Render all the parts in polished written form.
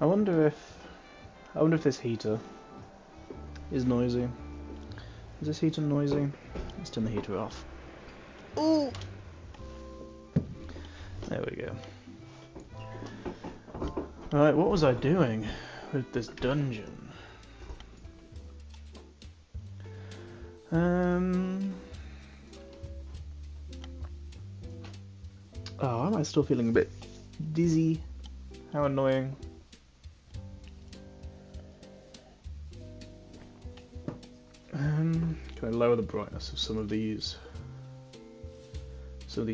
I wonder if this heater is noisy. Is this heater noisy? Let's turn the heater off. Ooh! There we go. Alright, what was I doing with this dungeon? Oh, am I still feeling a bit dizzy? How annoying. Can I lower the brightness of some of these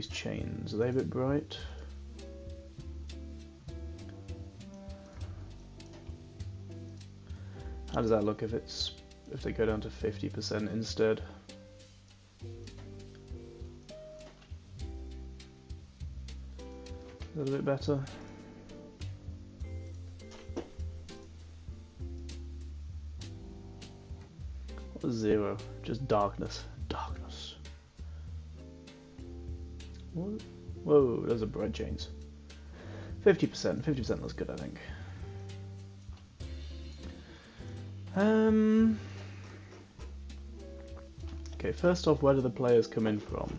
chains? Are they a bit bright? How does that look if they go down to 50% instead? A little bit better. What was 0? Just darkness. Darkness. What? Whoa, those are bright chains. 50%. 50% looks good, I think. Okay, first off, where do the players come in from?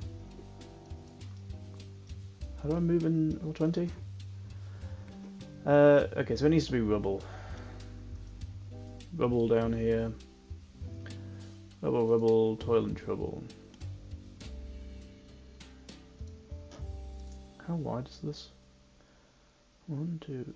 How do I move in Roll20? Okay, so it needs to be rubble. Rubble down here. Rubble, rubble, toil and trouble. How wide is this? 1, 2...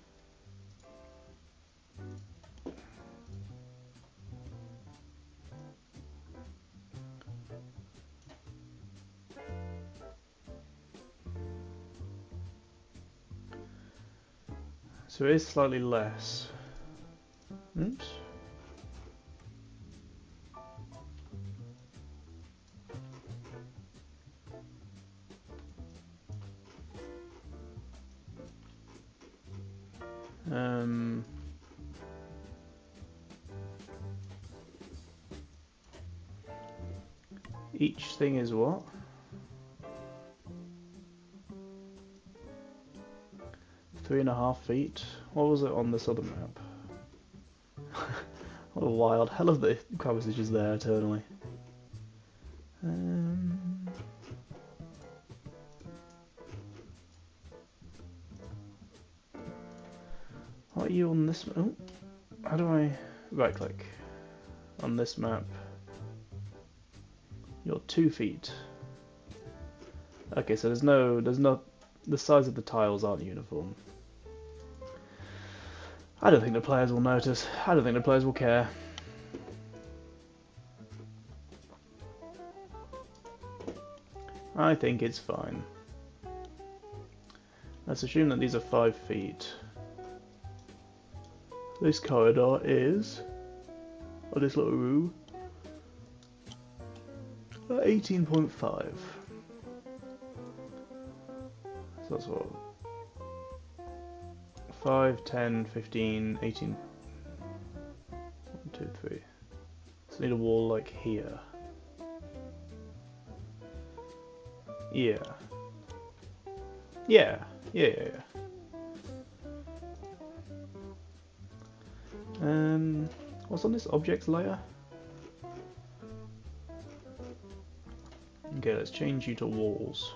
So it is slightly less. Oops. Each thing is what? Three and a half feet. What was it on this other map? What a wild hell of the Crabus is just there eternally. What are you on this? Oh, how do I right click on this map? You're 2 feet. Okay, so there's not the size of the tiles aren't uniform. I don't think the players will notice. I don't think the players will care. I think it's fine. Let's assume that these are 5 feet. This corridor is, or this little room, 18.5. So that's what? 5, 10, 15, 18. 1, 2, 3. So I need a wall like here. Yeah. Yeah. Yeah. What's on this objects layer? Okay, let's change you to walls.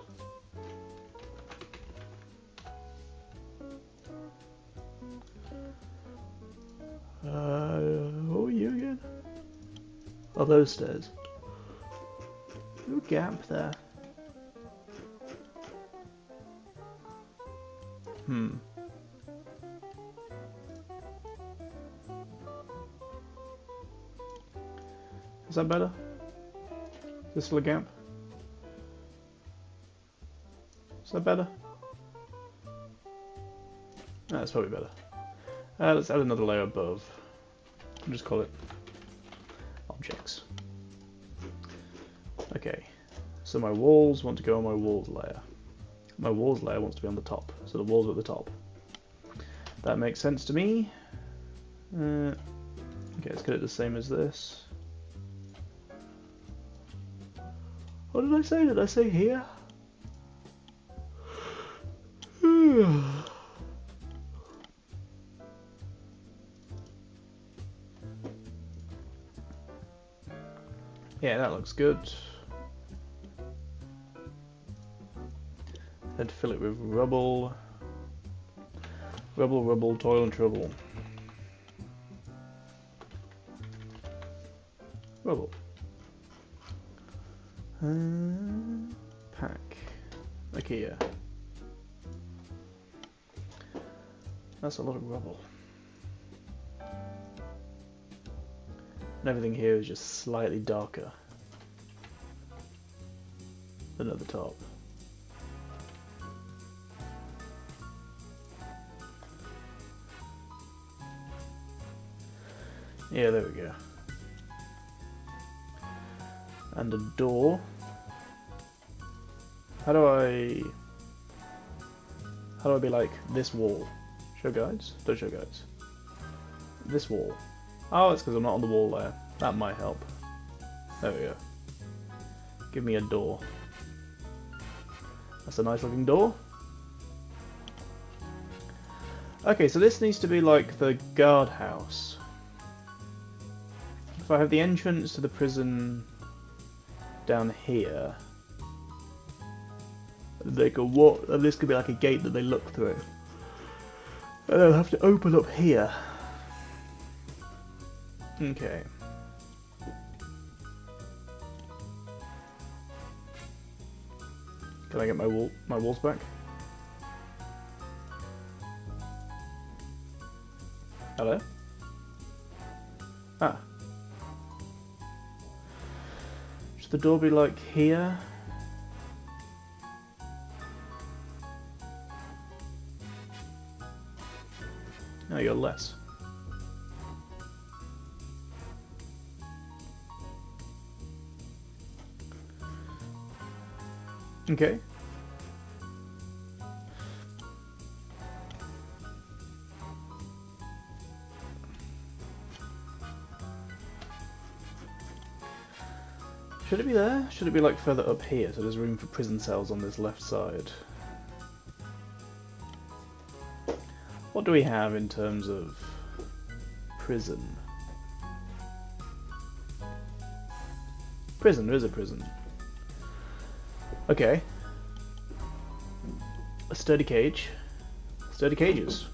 What were you again? Oh, those stairs. No gap there. Is that better? Is this still a gap? Is that better? That's probably better. Let's add another layer above. I'll just call it objects. Okay, so my walls want to go on my walls layer. My walls layer wants to be on the top, so the walls are at the top. That makes sense to me. Okay, let's get it the same as this. What did I say? Did I say here? Yeah, that looks good. Then fill it with rubble. Rubble, rubble, toil and trouble. Rubble. Pack. IKEA. That's a lot of rubble. And everything here is just slightly darker than at the top. Yeah, there we go. And a door. How do I be like this wall? Show guides? Don't show guides. This wall. Oh, it's because I'm not on the wall there. That might help. There we go. Give me a door. That's a nice looking door. Okay, so this needs to be like the guardhouse. If I have the entrance to the prison down here, they could walk, and this could be like a gate that they look through. And they'll have to open up here. Okay. Can I get my walls back? Hello? Ah. Should the door be like here? No, you're less. Okay. Should it be there? Should it be like further up here so there's room for prison cells on this left side? What do we have in terms of prison? Prison, there is a prison. Okay. A sturdy cage. Sturdy cages.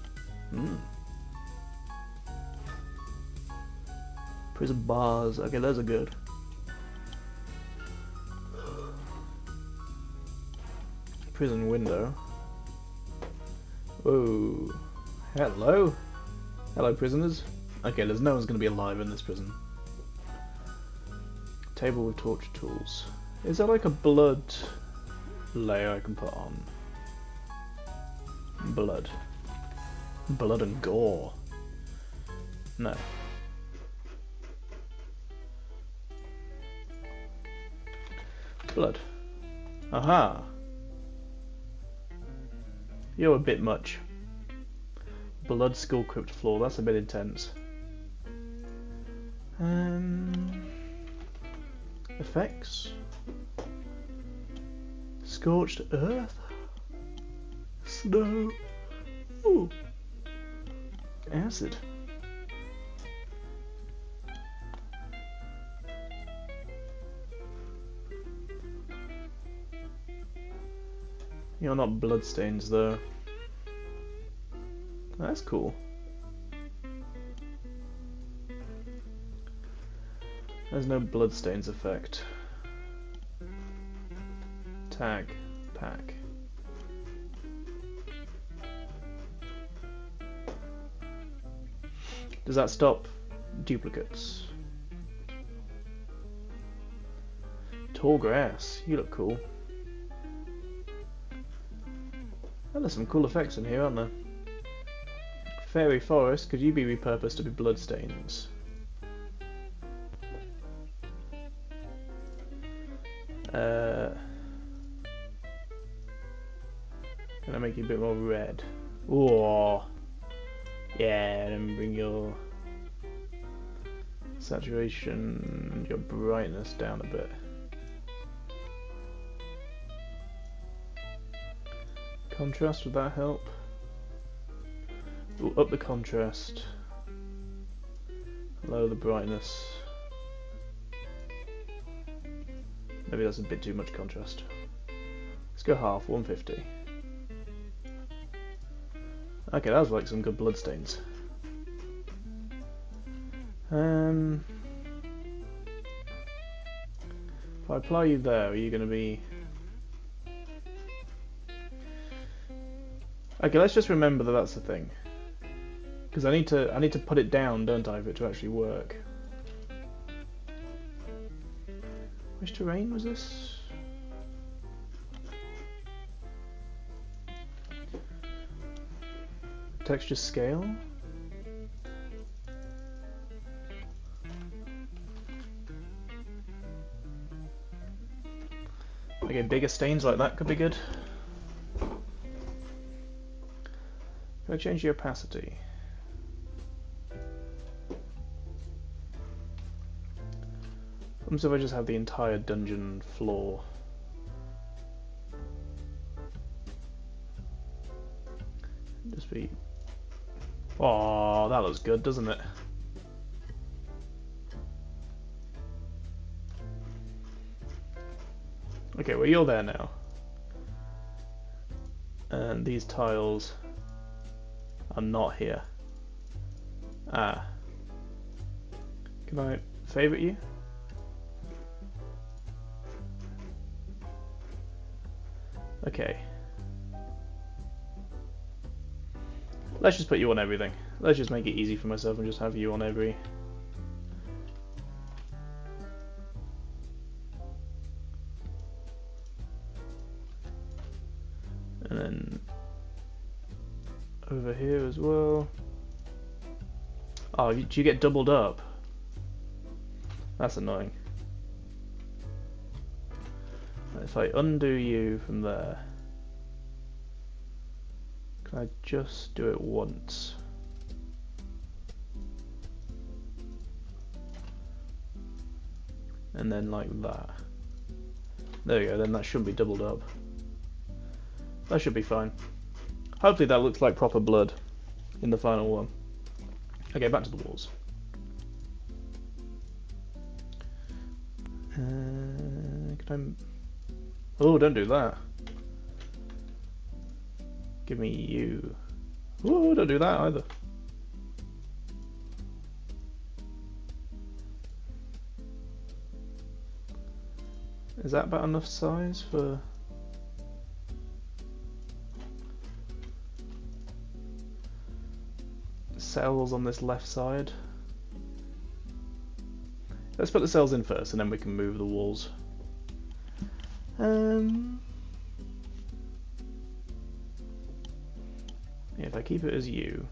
Prison bars. Okay, those are good. Prison window. Whoa. Hello? Hello, prisoners. Okay, there's no one's going to be alive in this prison. Table with torture tools. Is there like a blood layer I can put on? Blood. Blood and gore. No. Blood. Aha! You're a bit much. Blood skull crypt floor, that's a bit intense. Effects. Scorched earth. Snow. Ooh. Acid. You're not bloodstains though. That's cool. There's no bloodstains effect. Tag. Pack. Does that stop duplicates? Tall grass. You look cool. Oh, there's some cool effects in here, aren't there? Fairy forest. Could you be repurposed to be bloodstains? Can I make you a bit more red? Whoa. Yeah, and bring your saturation, your brightness down a bit. Contrast, would that help? Ooh, up the contrast. Lower the brightness. Maybe that's a bit too much contrast. Let's go half, 150. Okay, that was like some good bloodstains. If I apply you there, are you going to be... Okay, let's just remember that that's the thing. Because I need to put it down, don't I, for it to actually work. Which terrain was this? Texture scale? Okay, bigger stains like that could be good. Can I change the opacity? What if I just have the entire dungeon floor? Just be... Oh, that looks good, doesn't it? Okay, well you're there now. And these tiles are not here. Ah. Can I favourite you? Okay. Let's just put you on everything. Let's just make it easy for myself and just have you on every... And then over here as well. Oh, do you get doubled up? That's annoying. If I undo you from there, can I just do it once? And then like that. There we go, then that shouldn't be doubled up. That should be fine. Hopefully that looks like proper blood in the final one. Okay, back to the walls. Can I... Oh, don't do that. Give me you. Oh, don't do that either. Is that about enough size for... cells on this left side? Let's put the cells in first and then we can move the walls. Yeah, if I keep it as you.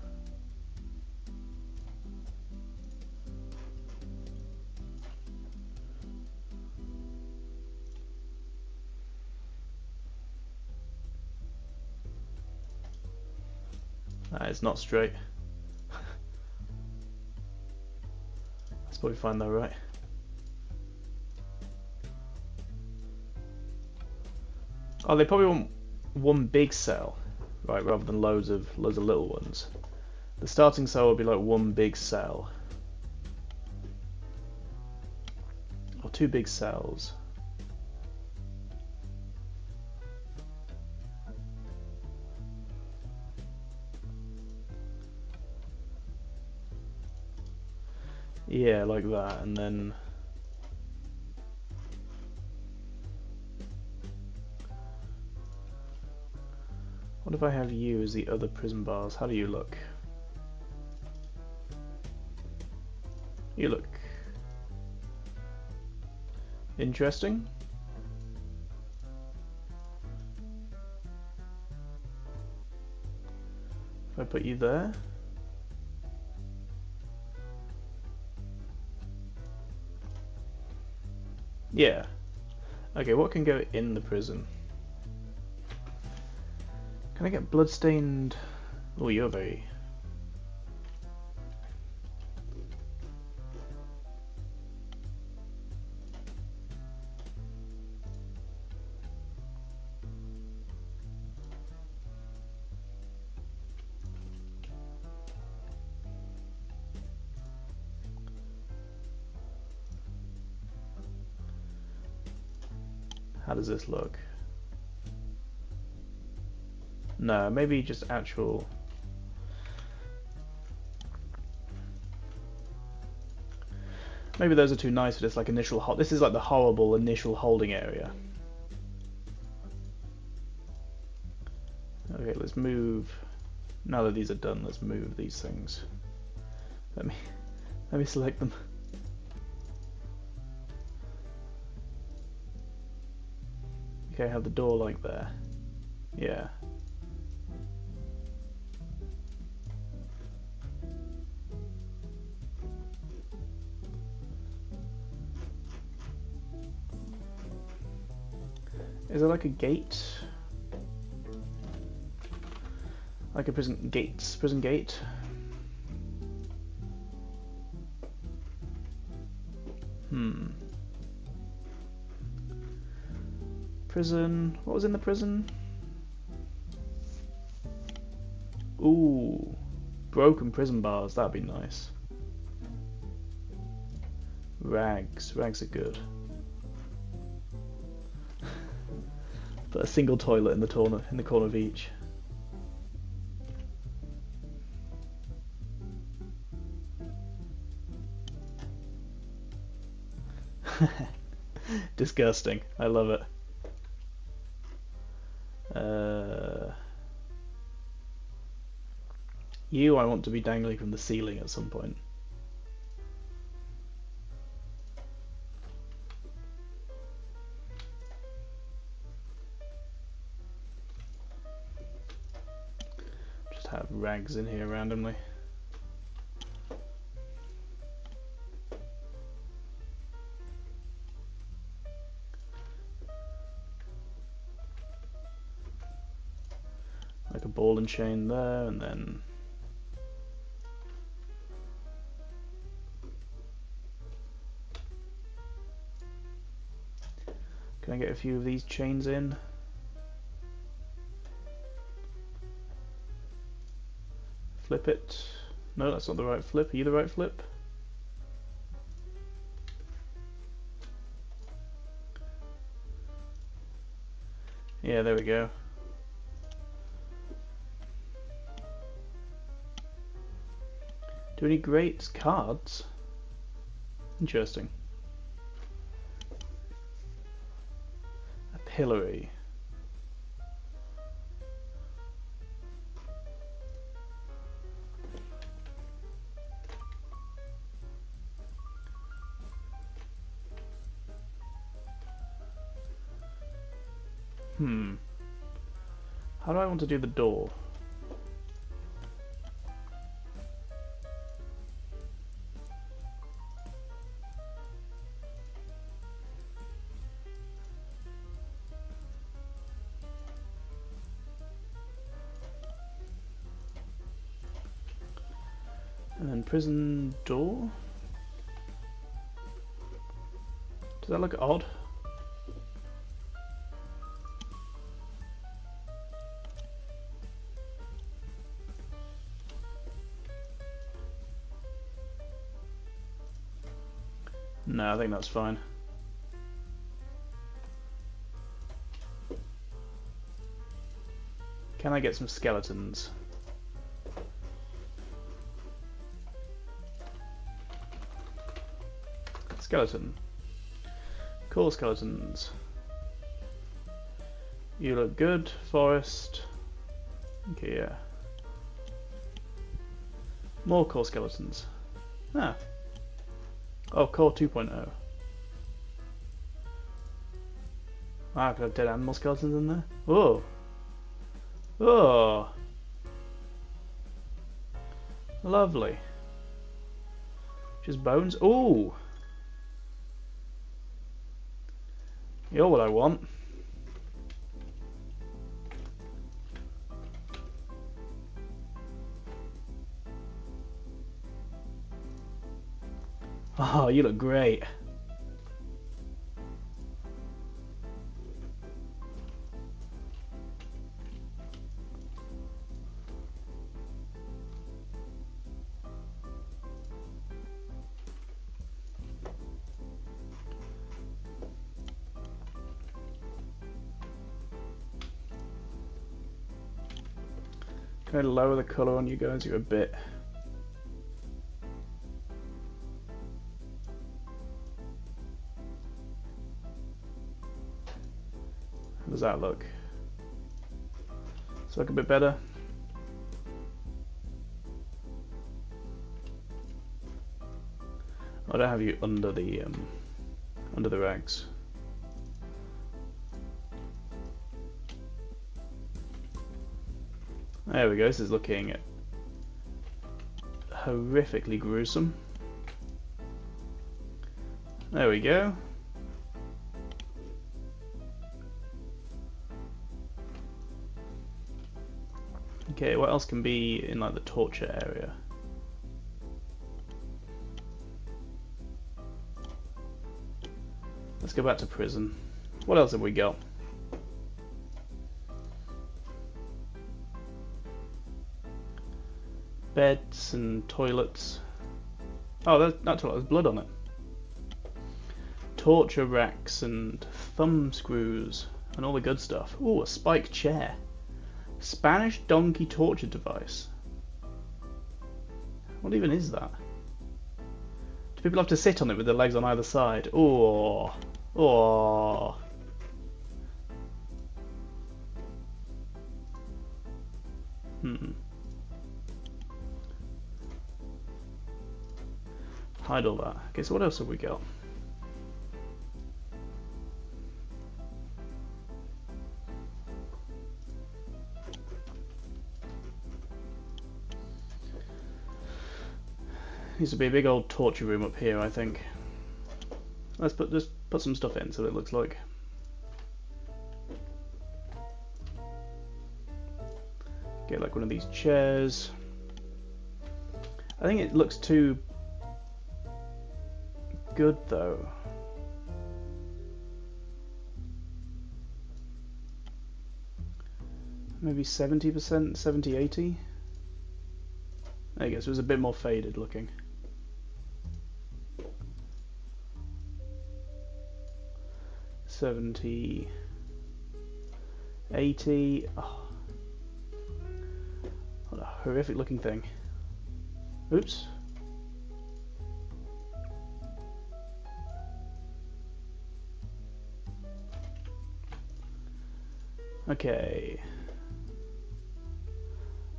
That is not straight. That's probably fine though, right? Oh, they probably want one big cell, right, rather than loads of little ones. The starting cell would be like one big cell. Or two big cells. Yeah, like that, and then... What if I have you as the other prism bars? How do you look? You look... interesting. If I put you there... Yeah. Okay, what can go in the prison? Can I get bloodstained? Oh, you're very... How does this look? No, maybe just actual. Maybe those are too nice for this, like initial. This is like the horrible initial holding area. Okay, let's move. Now that these are done, let's move these things. Let me select them. Okay, have the door like there. Yeah. Is there like a gate? Like a prison gate? Prison, what was in the prison? Ooh, broken prison bars, that'd be nice. Rags are good. But a single toilet in the corner of each. Disgusting. I love it. You, I want to be dangling from the ceiling at some point. Just have rags in here randomly. Like a ball and chain there, and then can I get a few of these chains in? Flip it. No, that's not the right flip. Are you the right flip? Yeah, there we go. Do any great cards? Interesting. A pillory. How do I want to do the door? And then prison door? Does that look odd? No, I think that's fine. Can I get some skeletons? Skeleton. Cool skeletons. You look good, forest. Okay, yeah. More core skeletons. Ah. Oh, core 2.0. Wow, could have dead animal skeletons in there? Whoa. Oh. Lovely. Just bones. Ooh. You're what I want. Oh, you look great. Can I lower the colour on you guys? You're a bit. How does that look? Does it look a bit better? I don't have you under the rags. There we go. This is looking horrifically gruesome. There we go. Okay, what else can be in like the torture area? Let's go back to prison. What else have we got? Beds and toilets. Oh, that's not toilet, there's blood on it. Torture racks and thumb screws and all the good stuff. Ooh, a spiked chair. Spanish donkey torture device. What even is that? Do people have to sit on it with their legs on either side? Oh, oh. Hide all that. Okay, so what else have we got? Needs to be a big old torture room up here, I think. Let's just put some stuff in so it looks like. Get like one of these chairs. I think it looks too good though. Maybe 70%, 70, 80. There you go, so it was a bit more faded looking. $70, $80. Oh, what a horrific looking thing. Oops. Okay.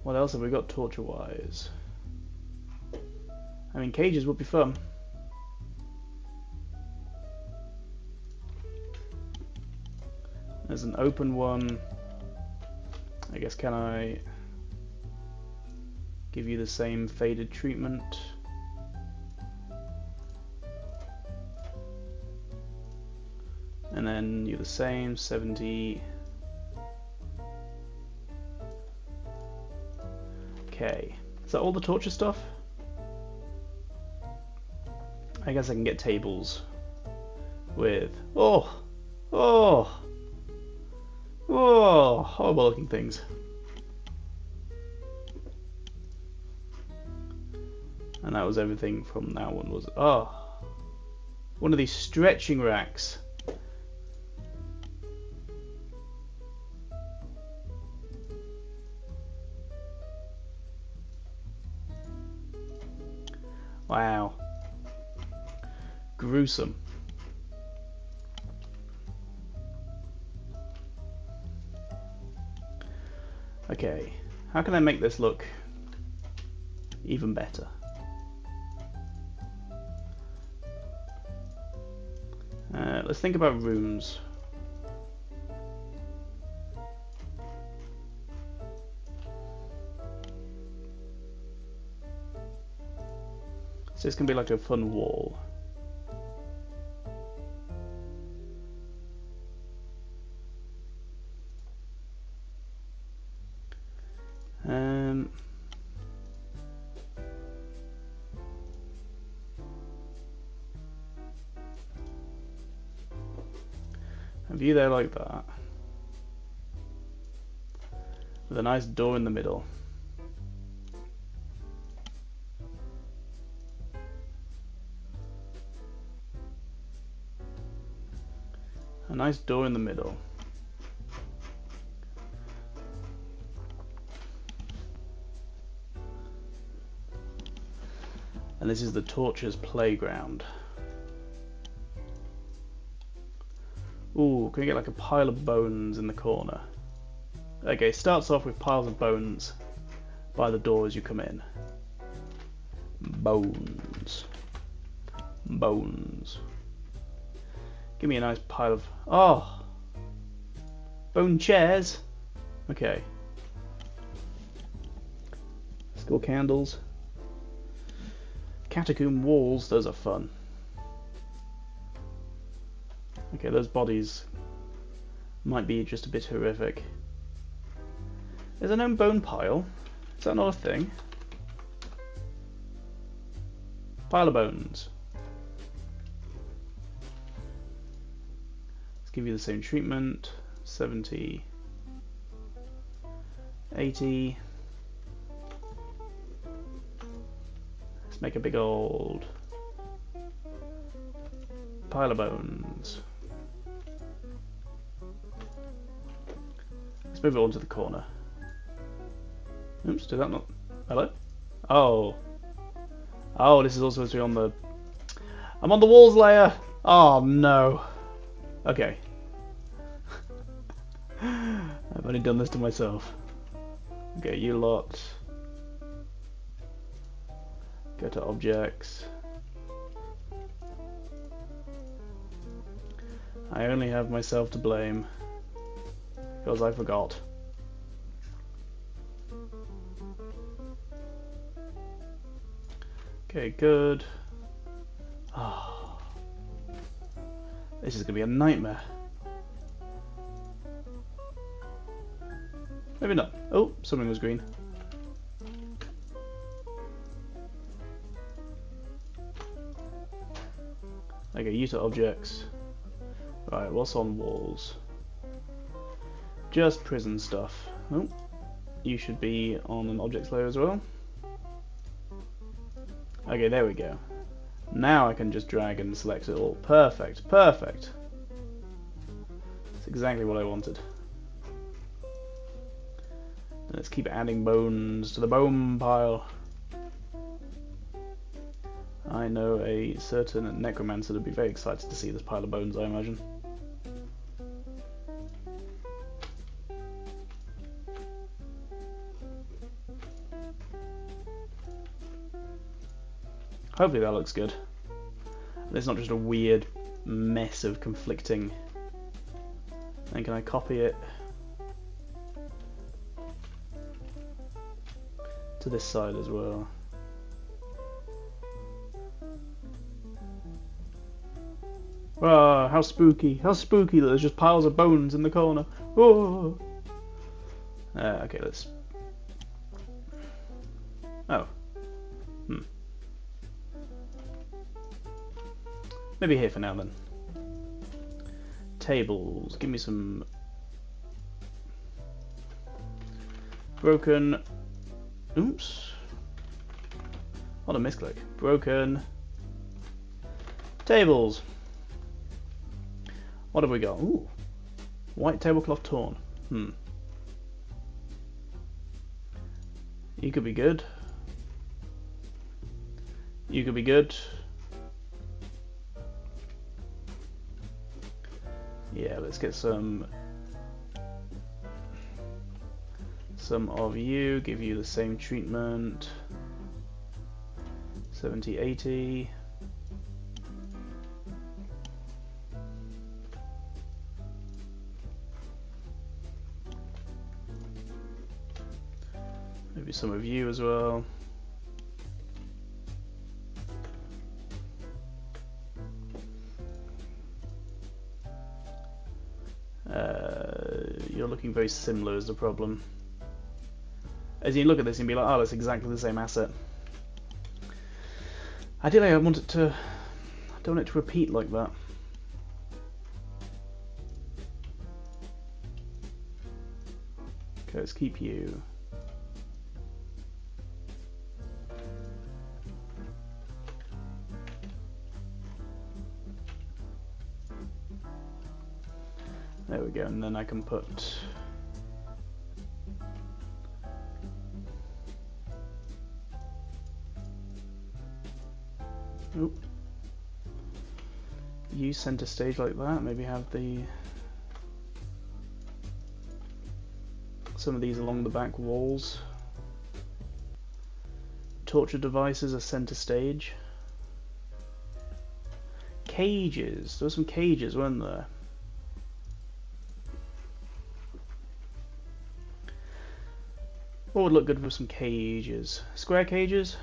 What else have we got torture wise? I mean, cages would be fun. There's an open one. I guess, can I give you the same faded treatment? And then you're the same, 70. Okay, is that all the torture stuff? I guess I can get tables with, oh, horrible looking things. And that was everything from that one, was it? Oh, one of these stretching racks. Wow. Gruesome. Okay, how can I make this look even better? Let's think about rooms. So this can be like a fun wall. A view there like that, with a nice door in the middle. A nice door in the middle. And this is the Torture's Playground. Ooh, can we get like a pile of bones in the corner? Okay, starts off with piles of bones by the door as you come in. Bones. Bones. Give me a nice pile of... Oh! Bone chairs! Okay. Skull candles. Catacomb walls, those are fun. Okay, those bodies might be just a bit horrific. There's a known bone pile. Is that not a thing? Pile of bones. Let's give you the same treatment. 70. 80. Let's make a big old pile of bones. Let's move it on to the corner. Oops, did that not... Hello? Oh. Oh, this is also supposed to be on the... I'm on the walls layer! Oh, no. Okay. I've only done this to myself. Okay, you lot. Go to objects. I only have myself to blame. Because I forgot. Okay, good. Oh. This is going to be a nightmare. Maybe not. Oh, something was green. Okay, use objects. Right, what's on walls? Just prison stuff. Oh, you should be on an objects layer as well. Okay, there we go. Now I can just drag and select it all. Perfect, perfect. That's exactly what I wanted. Let's keep adding bones to the bone pile. I know a certain necromancer would be very excited to see this pile of bones, I imagine. Hopefully that looks good. And it's not just a weird mess of conflicting. And can I copy it to this side as well? Oh, how spooky that there's just piles of bones in the corner. Oh. Okay, let's... Oh. Maybe here for now then. Tables, give me some... Broken... Oops. What a misclick. Broken... Tables. What have we got? Ooh. White tablecloth torn. You could be good. You could be good. Yeah, let's get some of you, give you the same treatment. 70, 80. Maybe some of you as well. You're looking very similar is the problem. As you look at this and be like, oh, that's exactly the same asset. Ideally, I don't want it to repeat like that. Okay, let's keep you. There we go, and then I can put Oop. Use center stage like that. Maybe have some of these along the back walls. Torture devices are center stage. Cages. There were some cages, weren't there? What would look good for some cages? Square cages?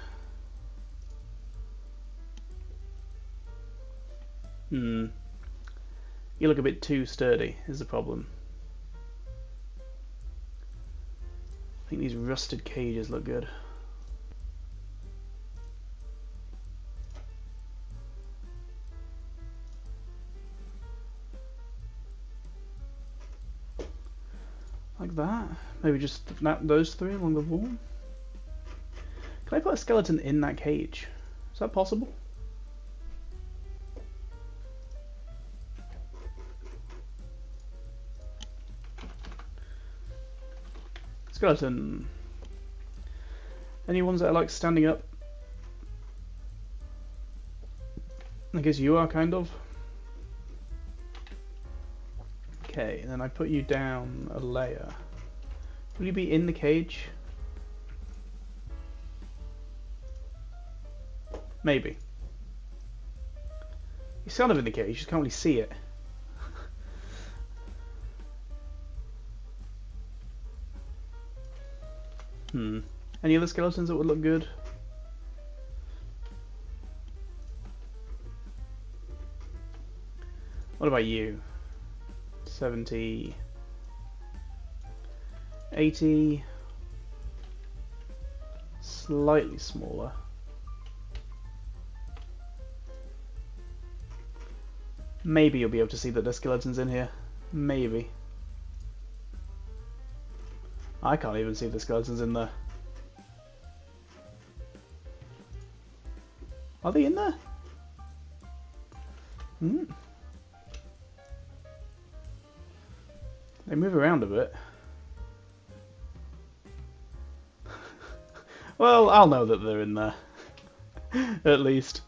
You look a bit too sturdy, is the problem. I think these rusted cages look good. Like that. Maybe just those three along the wall. Can I put a skeleton in that cage? Is that possible? Skeleton. Any ones that are like standing up? I guess you are, kind of. Okay, and then I put you down a layer. Will you be in the cage? Maybe. He's kind of in the cage, you just can't really see it. Any other skeletons that would look good? What about you? 70, 80, slightly smaller. Maybe you'll be able to see that there's skeletons in here. Maybe. I can't even see the skeletons in there. Are they in there? They move around a bit. Well, I'll know that they're in there. At least.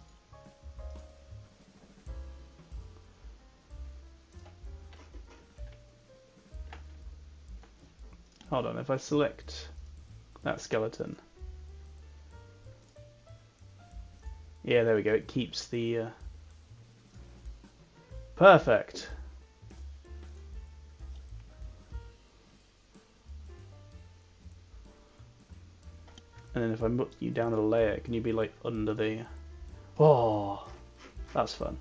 Hold on, if I select that skeleton. Yeah, there we go, it keeps the... Perfect! And then if I put you down a layer, can you be like under the... Oh, that's fun.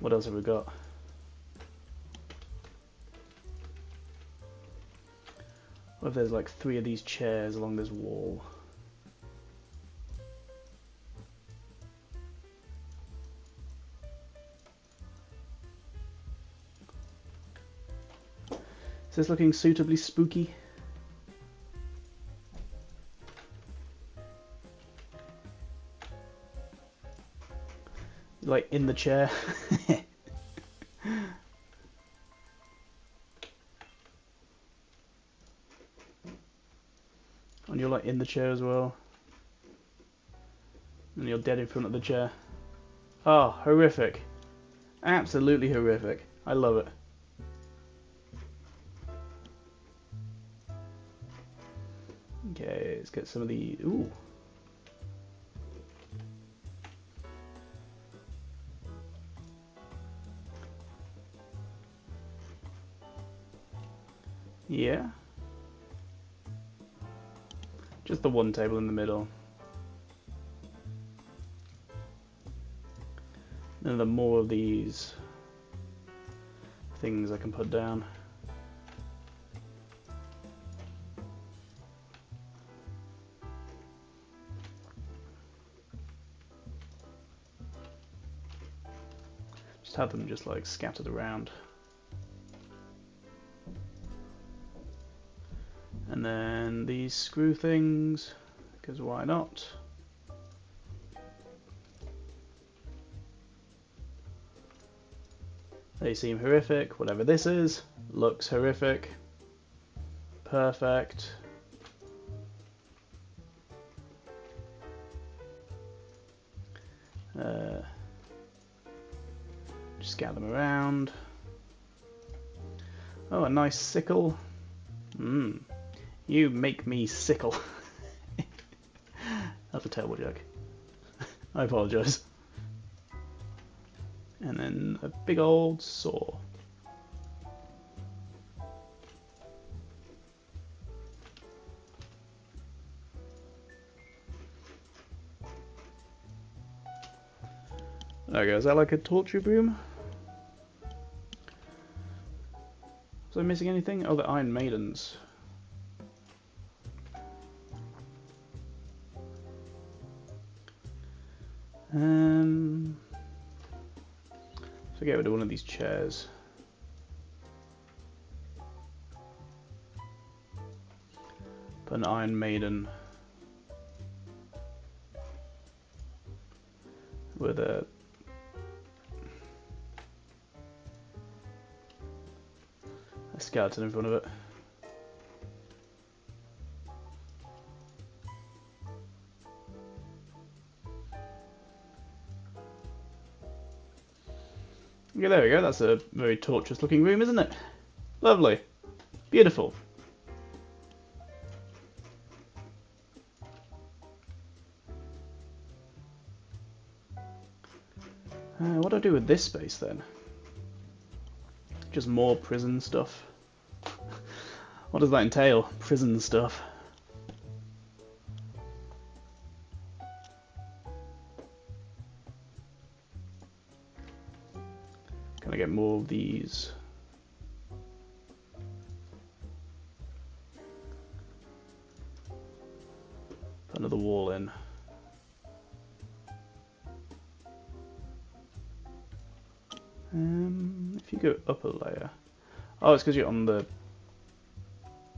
What else have we got? What if there's like 3 of these chairs along this wall? Is this looking suitably spooky? Like in the chair? And you're like in the chair as well. And you're dead in front of the chair. Oh, horrific. Absolutely horrific. I love it. Okay, let's get some of the... Ooh. Yeah. Just the one table in the middle. And then more of these things I can put down. Just have them just like scattered around. And then these screw things, because why not? They seem horrific. Whatever this is, looks horrific. Perfect. scatter them around. Oh, a nice sickle. You make me sickle. That's a terrible joke. I apologise. And then a big old saw. There we go, is that like a torture broom? Was I missing anything? Oh, the Iron Maidens. So get rid of one of these chairs. Put an Iron Maiden with a skeleton in front of it. Okay, there we go. That's a very torturous looking room, isn't it? Lovely. Beautiful. What do I do with this space then? Just more prison stuff. What does that entail? Prison stuff. Can I get more of these? Put another wall in. If you go up a layer. Oh, it's because you're on the...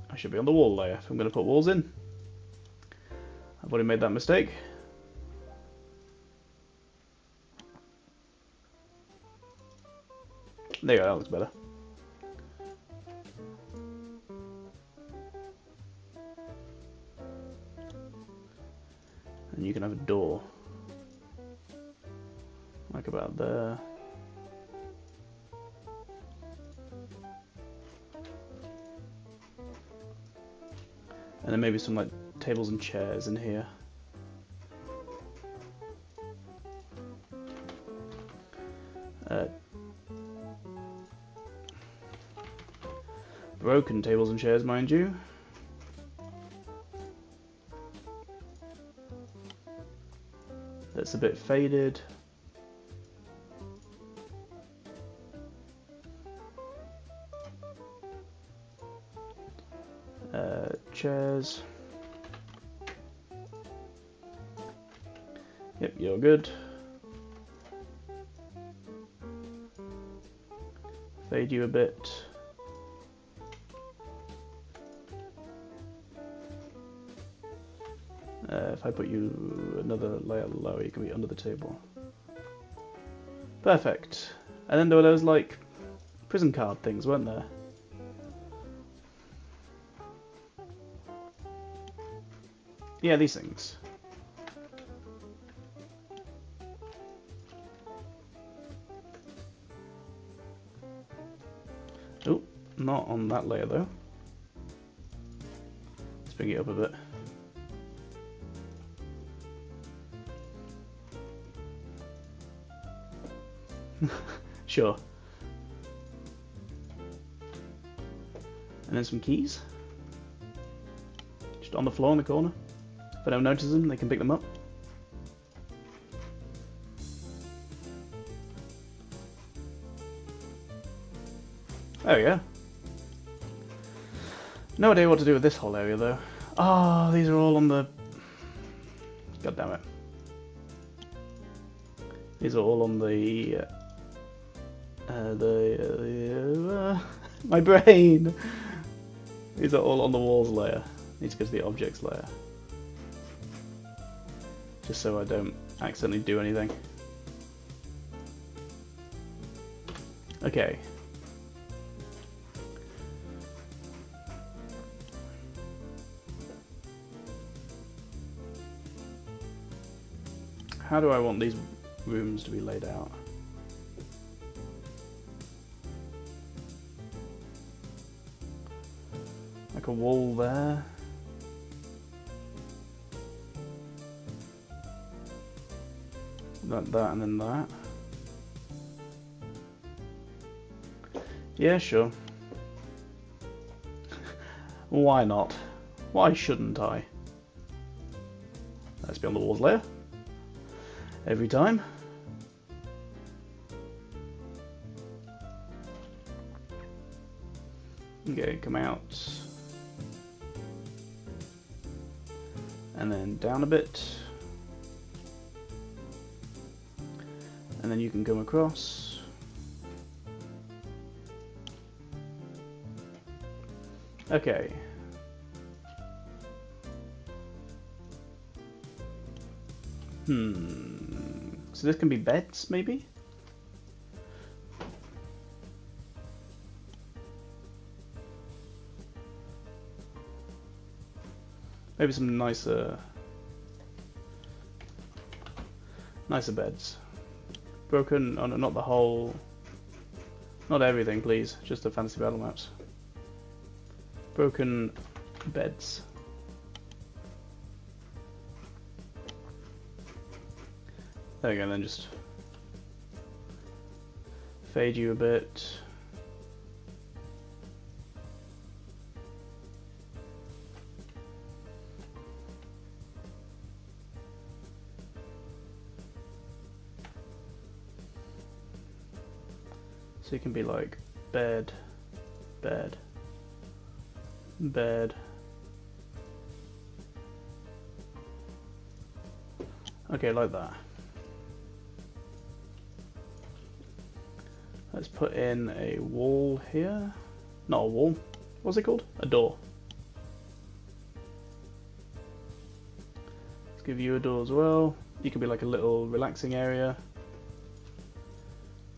I should be on the wall layer if I'm going to put walls in. I've already made that mistake. There you go, that looks better. And you can have a door. Like about there. And then maybe some like tables and chairs in here. Broken tables and chairs, mind you. That's a bit faded. Chairs. Yep, you're good. Fade you a bit. If I put you another layer lower, you can be under the table. Perfect. And then there were those like prison card things, weren't there? Yeah, these things. Oh, not on that layer though. Let's bring it up a bit. Sure. And then some keys. Just on the floor in the corner. If anyone notices them, they can pick them up. There we go. No idea what to do with this whole area though. Ah, oh, these are all on the... God damn it. These are all on the... my brain! These are all on the walls layer. Need to go to the objects layer. Just so I don't accidentally do anything. Okay. How do I want these rooms to be laid out? like a wall there. That and then that. Yeah, sure. Why not? Why shouldn't I? Let's be on the walls layer. Every time. Okay, come out. And then down a bit. And then you can come across. Okay. So this can be beds, maybe? Maybe some nicer beds. Broken, oh no, not the whole, not everything please, just the fantasy battle maps. Broken beds. There we go, then just fade you a bit. So you can be like bed, bed, bed. Okay, like that. Let's put in a wall here. Not a wall. What's it called? A door. Let's give you a door as well. You can be like a little relaxing area.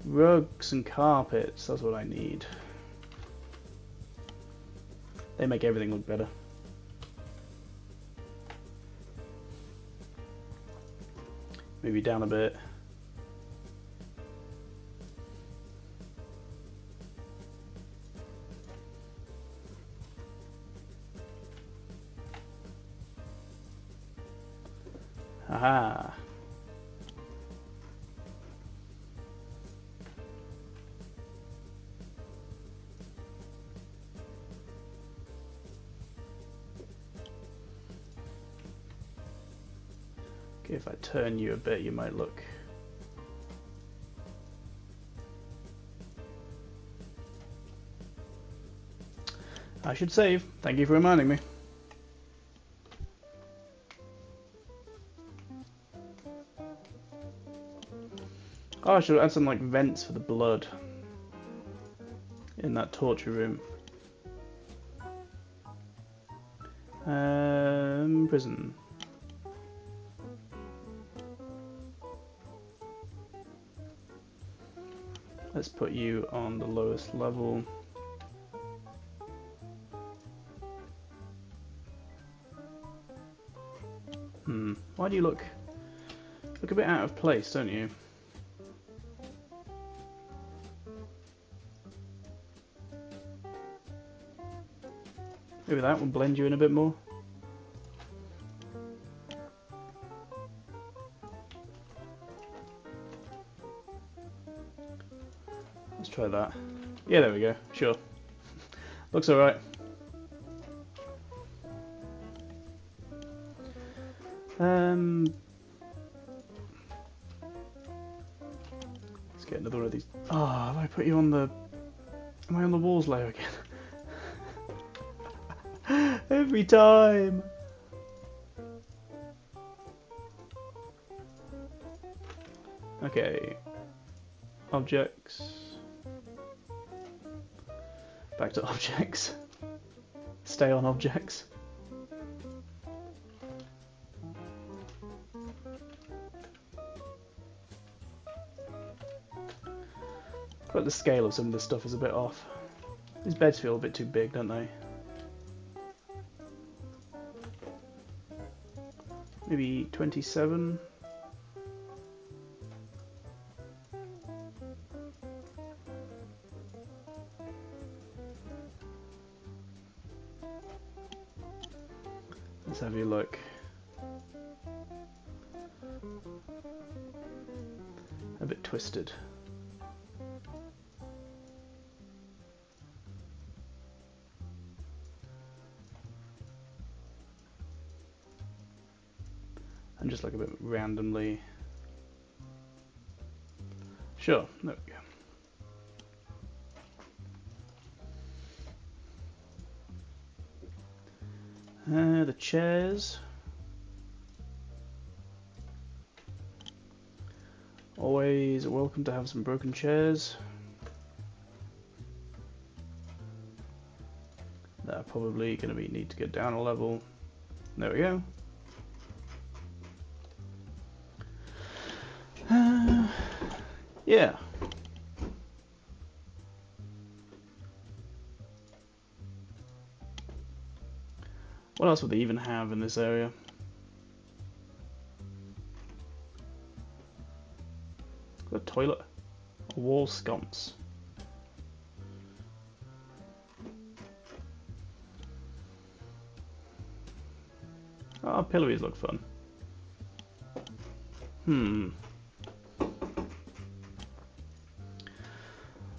Rugs and carpets, that's what I need. They make everything look better. Maybe down a bit. Aha. Okay, if I turn you a bit, you might look. I should save. Thank you for reminding me. Oh, I should add some like vents for the blood in that torture room. Prison. Let's put you on the lowest level. Why do you look a bit out of place, don't you? Maybe that will blend you in a bit more. Let's try that. Yeah, there we go. Sure. Looks alright. Let's get another one of these. Ah, have I put you on the... Am I on the walls layer again? Every time! Okay. Objects. Back to objects. Stay on objects. But the scale of some of this stuff is a bit off. These beds feel a bit too big, don't they? Maybe 27. Let's have a look. A bit twisted. And just like a bit randomly. Sure, there we go. The chairs. Always welcome to have some broken chairs. They're probably going to need to get down a level. There we go. Yeah. What else would they even have in this area? A toilet, a wall sconce. Oh, pillories look fun.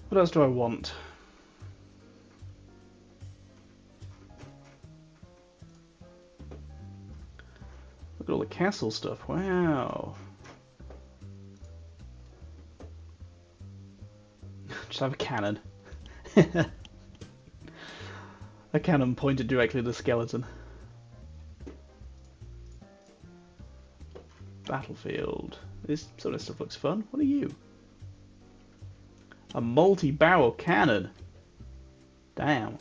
What else do I want? Look at all the castle stuff. Wow. Just have a cannon. A cannon pointed directly at the skeleton. Battlefield. This sort of stuff looks fun. What are you? A multi-barrel cannon. Damn.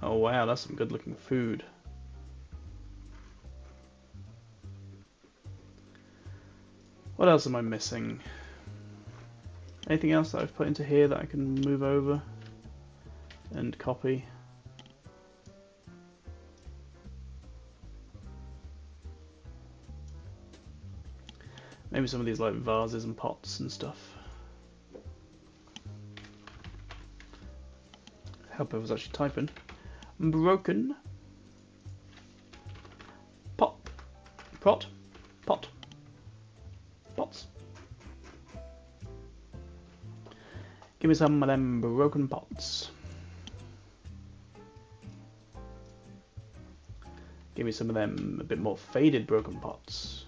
Oh wow, that's some good looking food. What else am I missing? Anything else that I've put into here that I can move over and copy? Maybe some of these like vases and pots and stuff. Help I was actually typing. Broken pot, pot, pot, pots. Give me some of them broken pots. Give me some of them a bit more faded broken pots.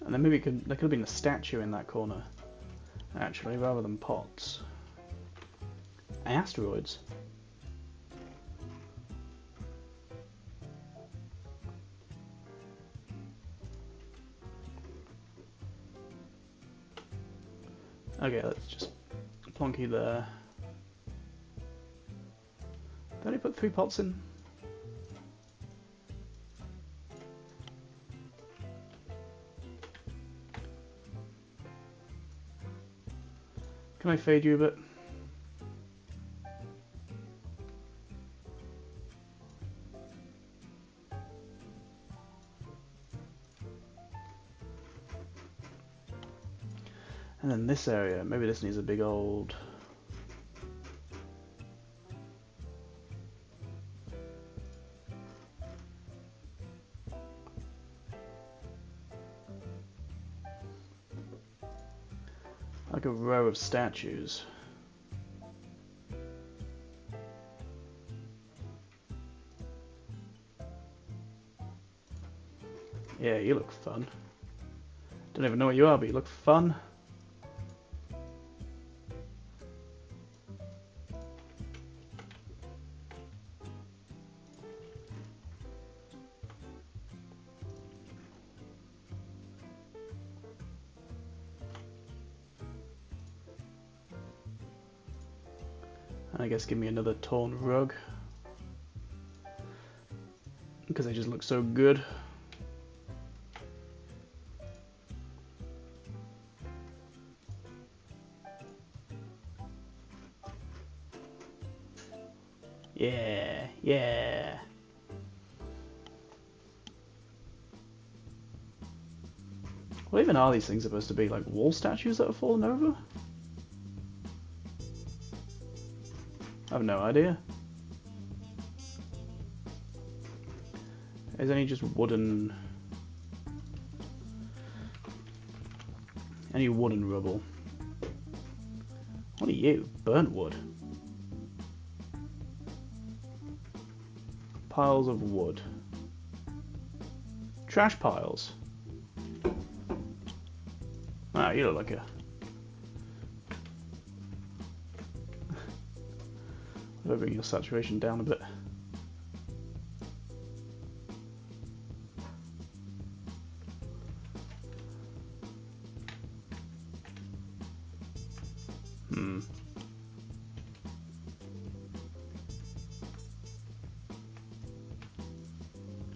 And then maybe there could have been a statue in that corner, actually, rather than pots. Asteroids. Okay, let's just plonky there. Did I only put 3 pots in? Can I fade you a bit? And then this area, maybe this needs a big old... like a row of statues. Yeah, you look fun. Don't even know what you are, but you look fun. I guess give me another torn rug. because they just look so good. Yeah, yeah. What even are these things supposed to be? Like wall statues that have fallen over? I have no idea. There's only just wooden... Any wooden rubble. What are you? Burnt wood. Piles of wood. Trash piles. Ah, you look like a... I'll bring your saturation down a bit.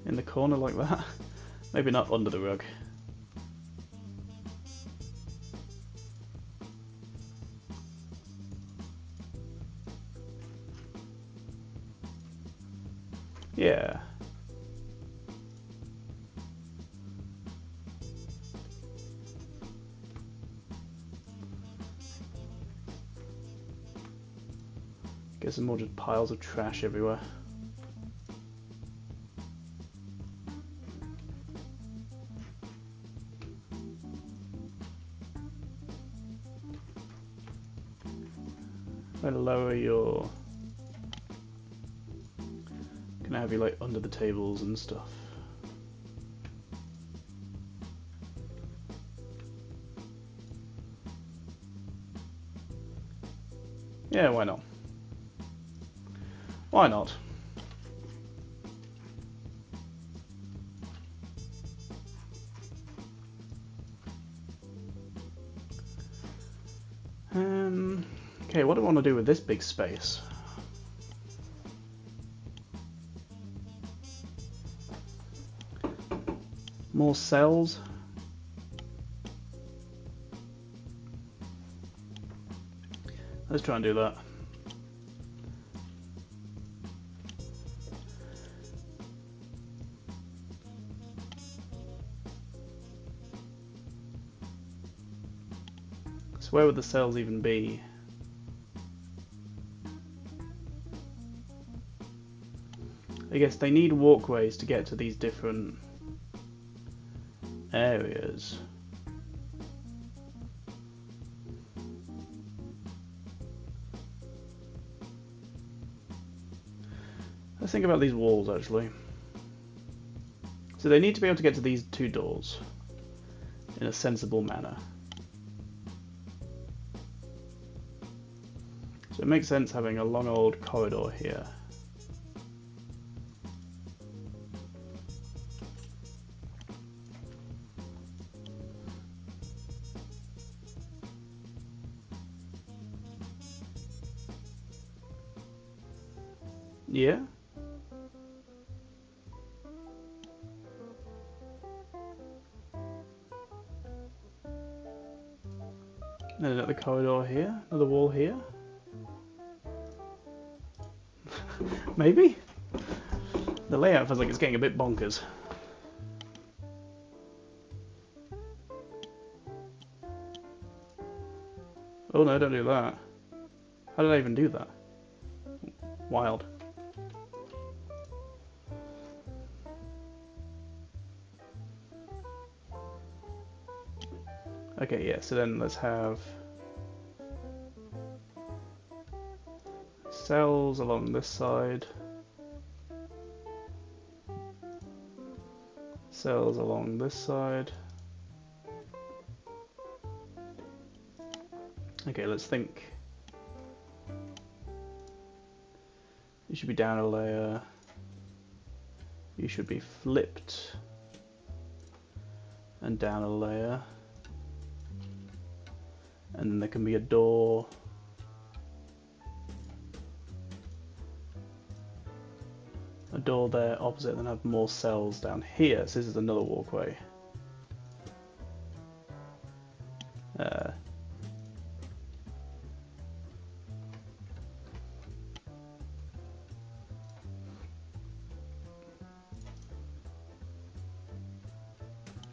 In the corner like that? Maybe not under the rug. Yeah. Guess there's more just piles of trash everywhere. I'll lower your... Can I have you like under the tables and stuff? Yeah, why not? Why not? Okay, what do I want to do with this big space? More cells? Let's try and do that. So where would the cells even be? I guess they need walkways to get to these different areas. Let's think about these walls actually. So they need to be able to get to these two doors in a sensible manner. So it makes sense having a long old corridor here. Yeah. And another corridor here, another wall here. Maybe? The layout feels like it's getting a bit bonkers. Oh no, don't do that. How did I even do that? Wild. Okay, yeah, so then let's have cells along this side, cells along this side. Okay, let's think. You should be down a layer. You should be flipped and down a layer. And then there can be a door. a door there opposite, and then have more cells down here. So this is another walkway.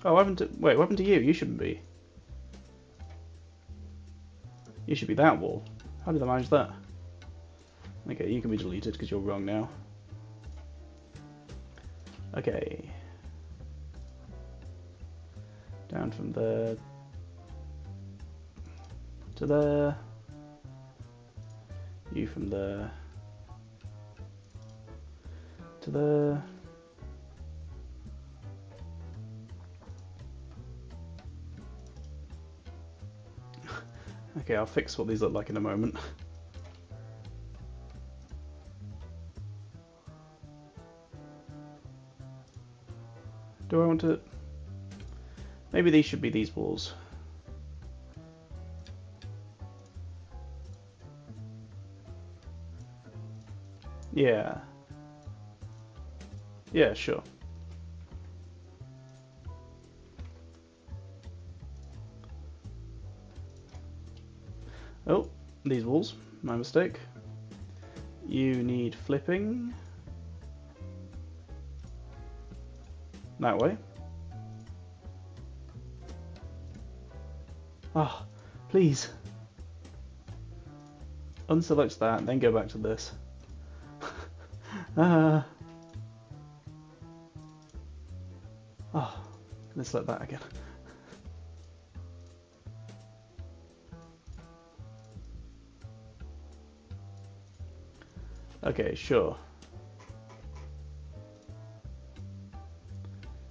Oh, what happened to you? You shouldn't be. You should be that wall. How did I manage that? Okay, you can be deleted because you're wrong now. Okay. Down from there to there. You from there to there. Okay, I'll fix what these look like in a moment. Do I want to... Maybe these should be these walls. Yeah. Yeah, sure. Oh, these walls. My mistake. You need flipping. That way. Ah, oh, please. Unselect that, then go back to this. Oh, let's select that again. Okay, sure.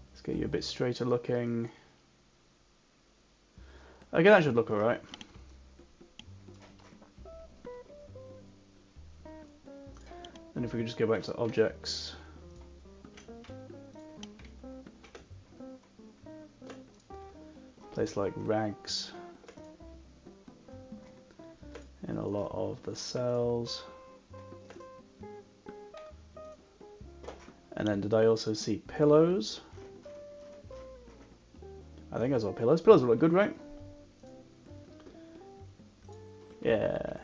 Let's get you a bit straighter looking. Okay, that should look alright. And if we could just go back to objects. Place like rags in a lot of the cells. And then did I also see pillows? I think I saw pillows. Pillows look good, right? Yeah.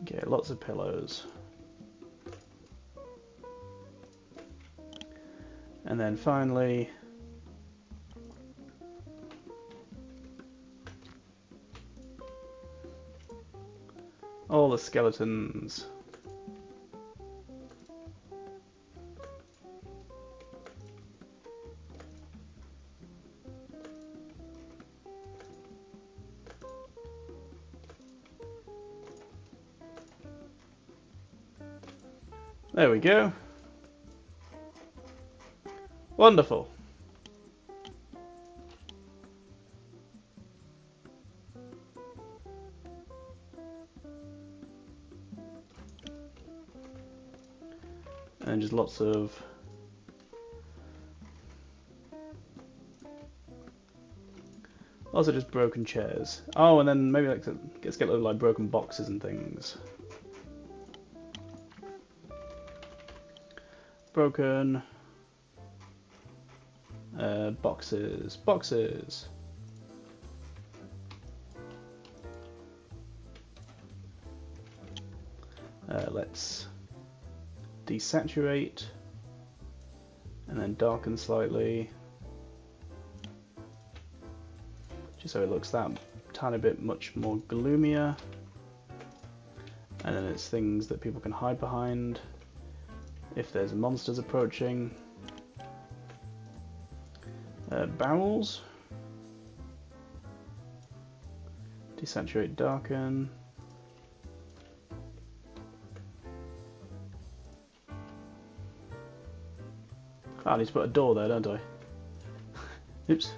Okay, lots of pillows. And then finally, all the skeletons. There we go. Wonderful. And just lots of also just broken chairs. Oh, and then maybe like let's get little like broken boxes and things. Broken boxes. Let's desaturate and then darken slightly, just so it looks that tiny bit much more gloomier. And then it's things that people can hide behind if there's monsters approaching. Barrels. Desaturate, darken. I need to put a door there, don't I? Oops.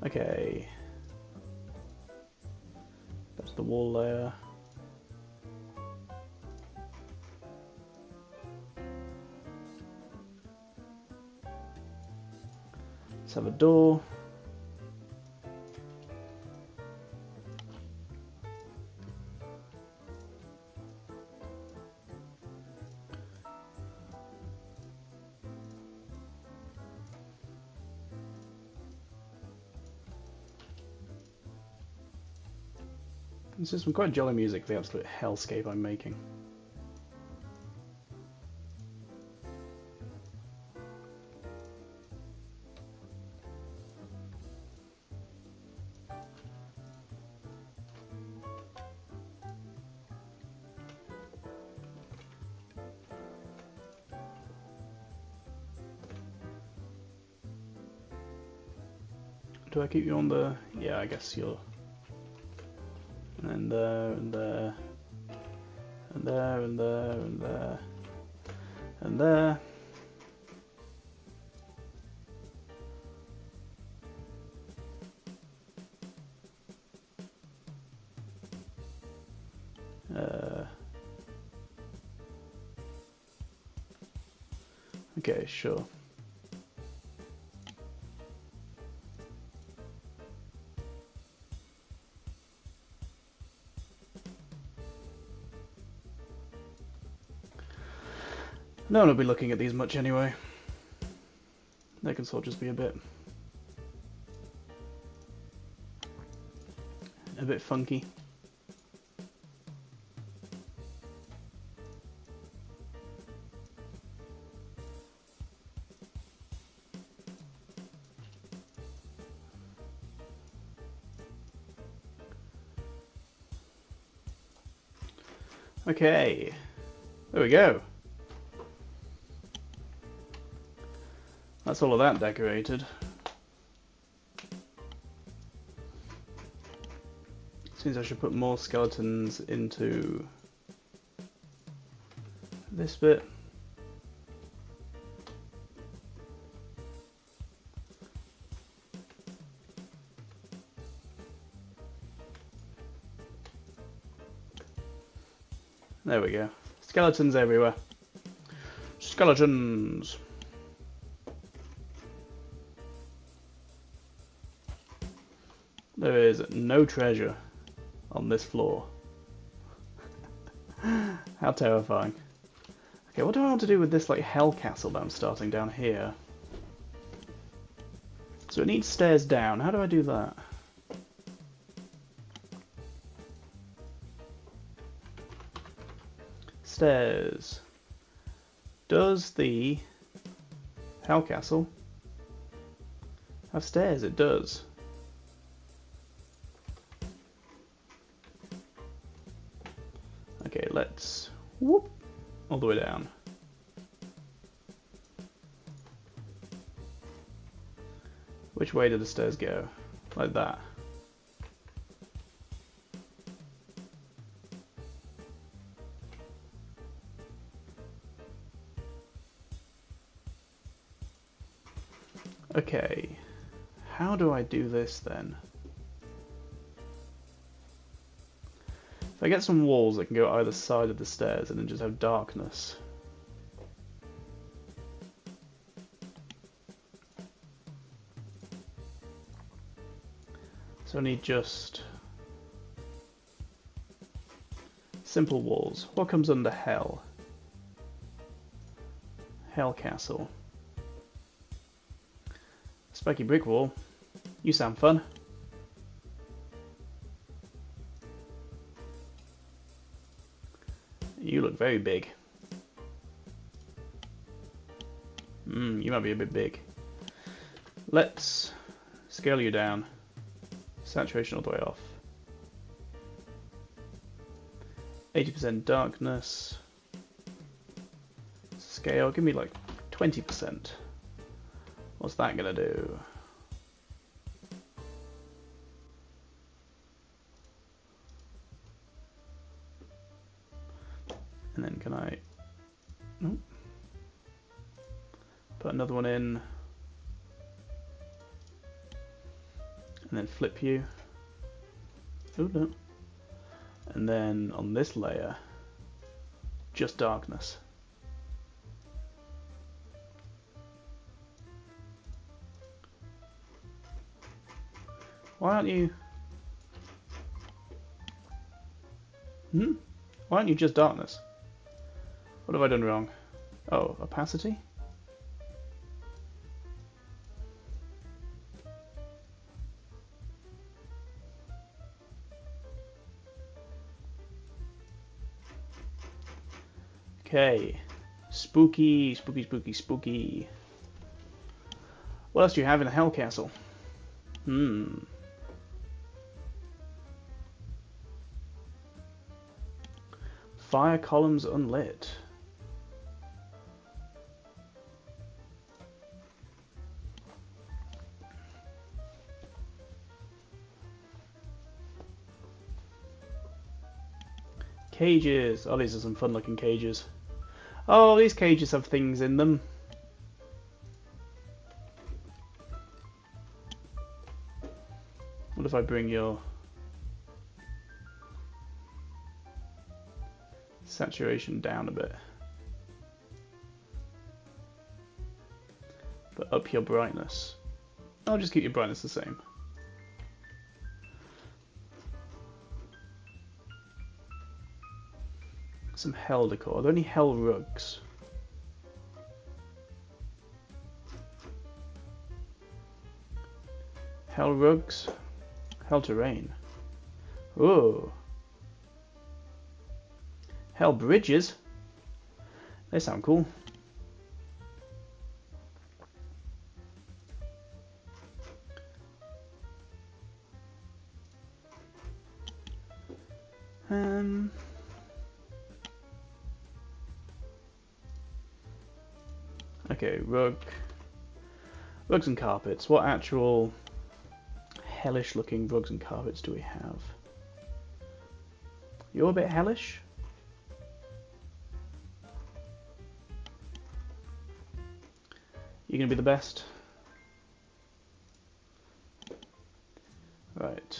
Okay. That's the wall layer. Let's have a door. This is some quite jolly music for the absolute hellscape I'm making. Do I keep you on the... Yeah, I guess you're... And there, and there, and there, and there, and there, and there. Okay, sure. No one will be looking at these much anyway. They can sort of just be a bit funky. Okay, there we go. That's all of that decorated. Seems I should put more skeletons into this bit. There we go. Skeletons everywhere. Skeletons! There is no treasure on this floor. How terrifying. Okay, what do I want to do with this like hell castle that I'm starting down here? So it needs stairs down. How do I do that? Stairs. Does the hell castle have stairs? It does. Okay, let's whoop all the way down. Which way do the stairs go? Like that. Okay, how do I do this then? If I get some walls that can go either side of the stairs and then just have darkness. So I need just simple walls. What comes under hell? Hell castle. Spiky brick wall. You sound fun. You look very big. You might be a bit big. Let's scale you down. Saturation all the way off. 80% darkness. Scale, give me like 20%. What's that gonna do? And then can I... Nope. Put another one in. and then flip you. Oh no. And then on this layer, just darkness. Why aren't you... Why aren't you just darkness? What have I done wrong? Oh, opacity? Okay. Spooky, spooky, spooky, spooky. What else do you have in the Hell Castle? Fire columns unlit. Cages. Oh, these are some fun looking cages. Oh, these cages have things in them. What if I bring your saturation down a bit, but up your brightness? I'll just keep your brightness the same. Some hell decor. Are there any hell rugs? Hell rugs? Hell terrain. Ooh. Hell bridges? They sound cool. Okay, rugs and carpets. What actual hellish looking rugs and carpets do we have? You're a bit hellish? You're gonna be the best? Right.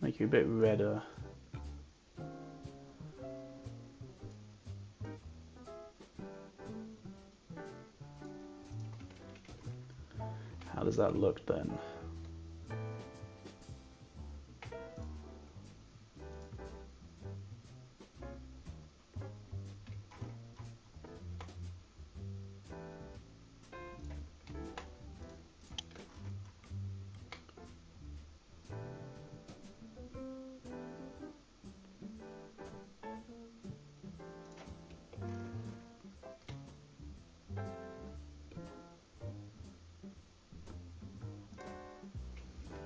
Make you a bit redder. How does that look then?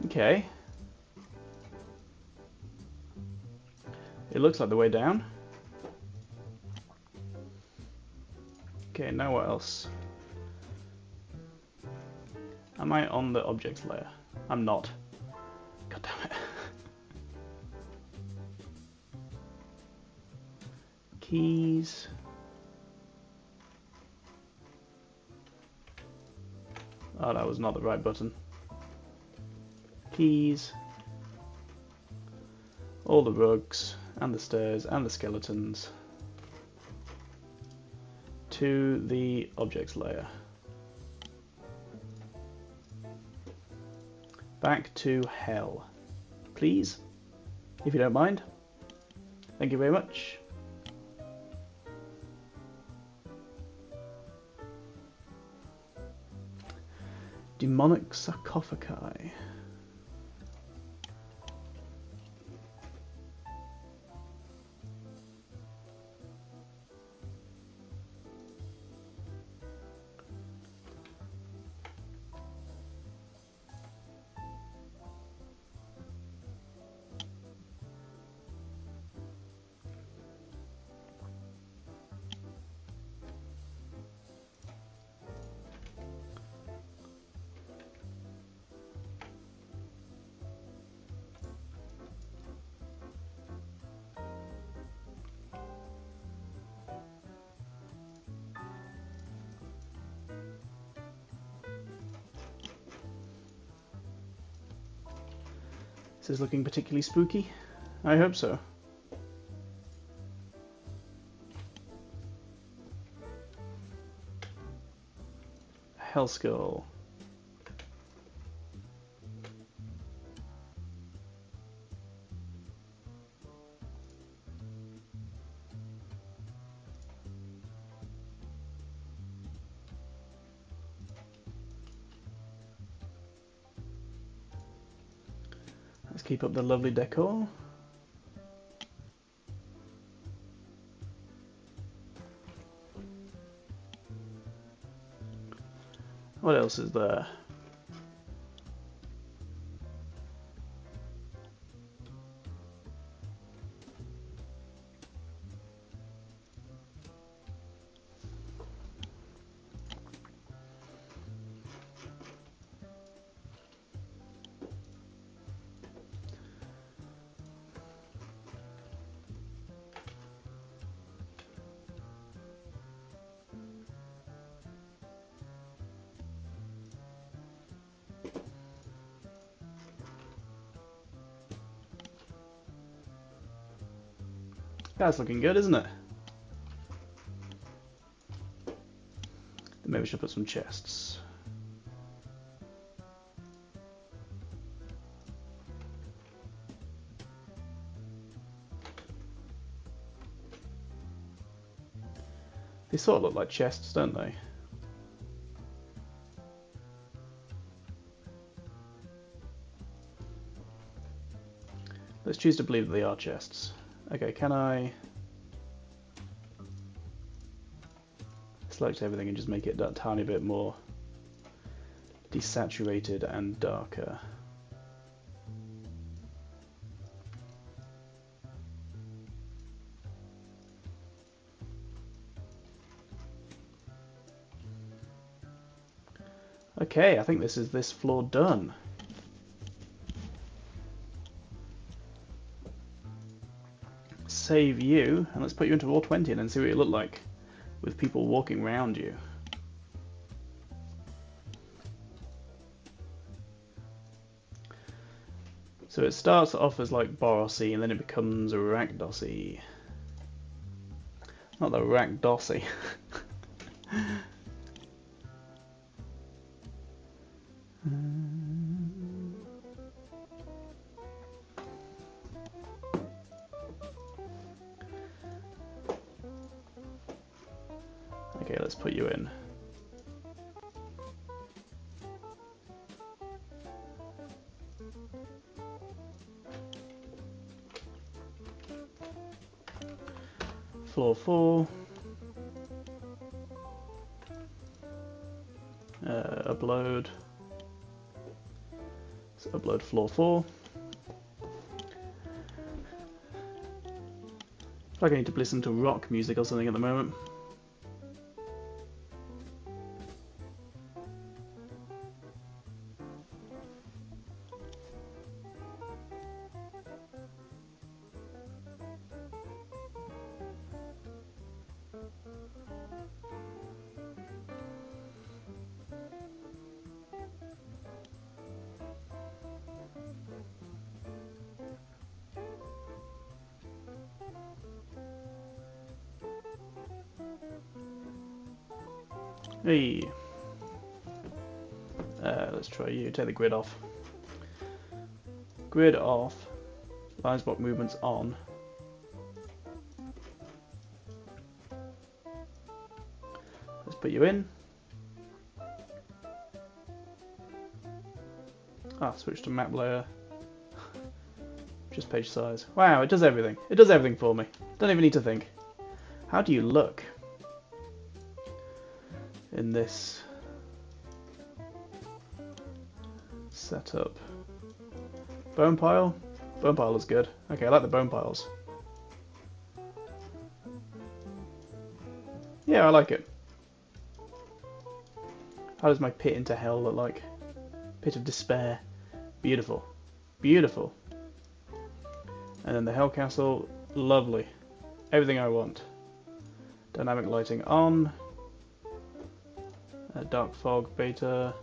Okay. It looks like the way down. Okay, now what else? Am I on the objects layer? I'm not. God damn it. Keys. Oh, that was not the right button. Keys. All the rugs, and the stairs, and the skeletons. To the objects layer. Back to hell, please, if you don't mind. Thank you very much. Demonic sarcophagi. This is looking particularly spooky. I hope so. Hellskull. Let's keep up the lovely decor. What else is there? That's looking good, isn't it? Maybe we should put some chests. They sort of look like chests, don't they? Let's choose to believe that they are chests. Okay, can I select everything and just make it that tiny bit more desaturated and darker? Okay, I think this is this floor done. Save you, and let's put you into Raw 20 and then see what you look like with people walking around you. So it starts off as like Boros-y and then it becomes Rakdos-y. Not the Rakdos-y. Okay, let's put you in. Floor 4. Upload. Let's upload floor 4. I feel like I need to listen to rock music or something at the moment. Hey, let's try you. Take the grid off. Grid off. Lines block movements on. Let's put you in. Switch to map layer. Just page size. Wow, it does everything. It does everything for me. Don't even need to think. How do you look in this setup? Bone pile? Bone pile is good. Okay, I like the bone piles. Yeah, I like it. How does my pit into hell look like? Pit of despair. Beautiful. Beautiful. And then the Hell Castle, lovely. Everything I want. Dynamic lighting on. Dark fog beta.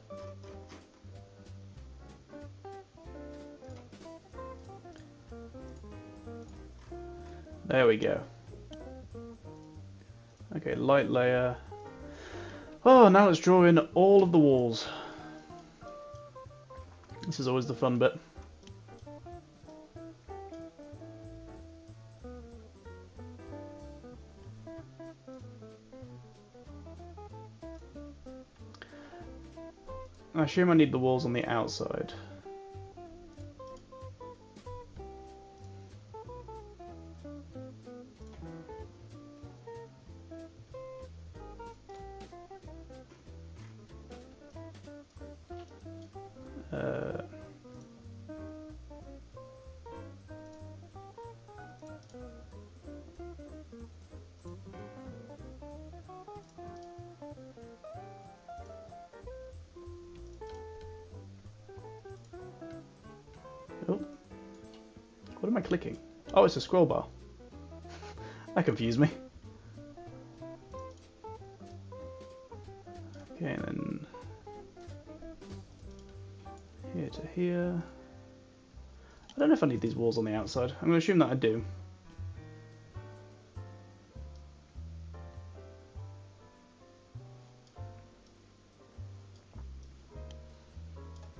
There we go. Okay, light layer. Oh, now let's draw in all of the walls. This is always the fun bit. I assume I need the walls on the outside. Oh, what am I clicking? Oh, it's a scroll bar. That confused me. Okay, and then here to here. I don't know if I need these walls on the outside. I'm going to assume that I do.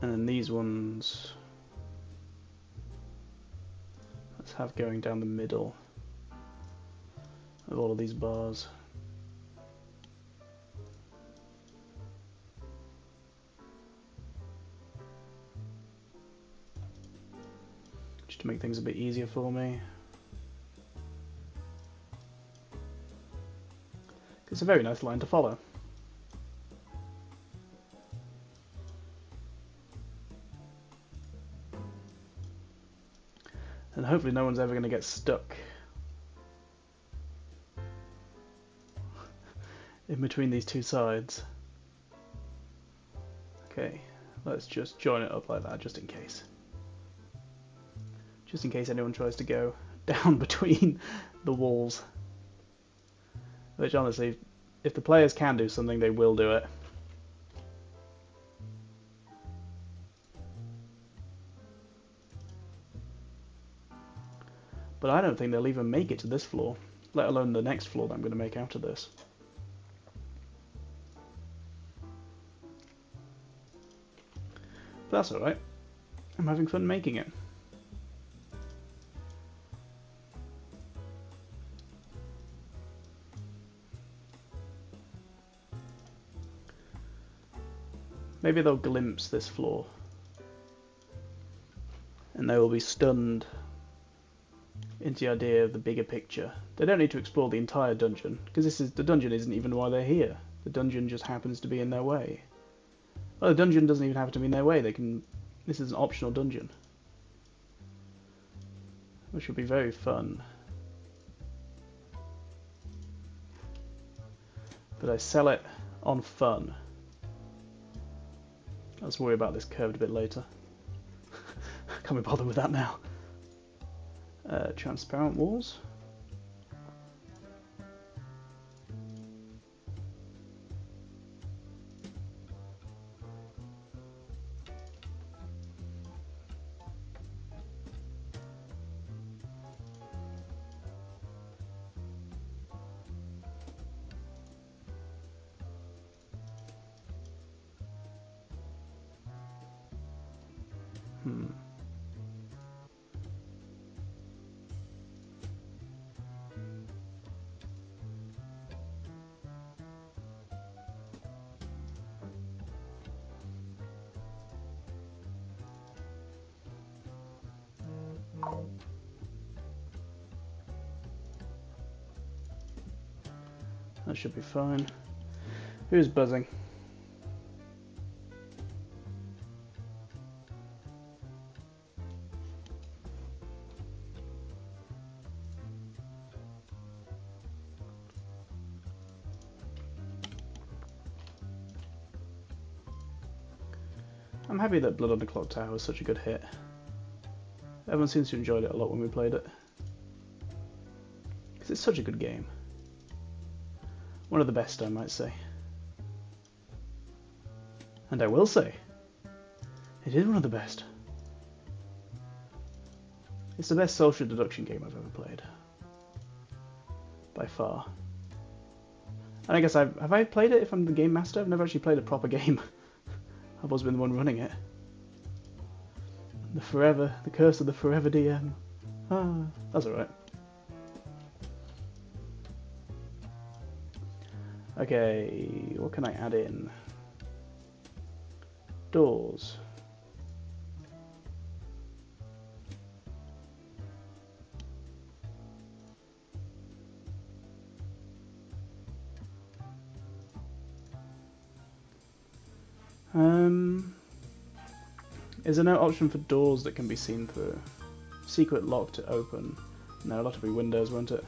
And then these ones, let's have going down the middle of all of these bars. Just to make things a bit easier for me. It's a very nice line to follow. And hopefully no one's ever going to get stuck in between these two sides. Okay, let's just join it up like that, just in case. Just in case anyone tries to go down between the walls. Which honestly, if the players can do something, they will do it. But I don't think they'll even make it to this floor, let alone the next floor that I'm going to make after this. But that's alright. I'm having fun making it. Maybe they'll glimpse this floor and they will be stunned into the idea of the bigger picture. They don't need to explore the entire dungeon, because the dungeon isn't even why they're here. The dungeon just happens to be in their way. Well, the dungeon doesn't even happen to be in their way. This is an optional dungeon, which will be very fun. But I sell it on fun. Let's worry about this curved a bit later. Can't be bothered with that now. Transparent walls. That should be fine. Who's buzzing? I'm happy that Blood on the Clock Tower was such a good hit. Everyone seems to enjoy it a lot when we played it. Because it's such a good game. One of the best, I might say. And I will say, it is one of the best. It's the best social deduction game I've ever played. by far. And I guess have I played it if I'm the game master? I've never actually played a proper game. I've always been the one running it. The curse of the forever DM. Ah, that's alright. Okay, what can I add in? Doors. Is there no option for doors that can be seen through? Secret lock to open. No, it'll have to be windows, won't it?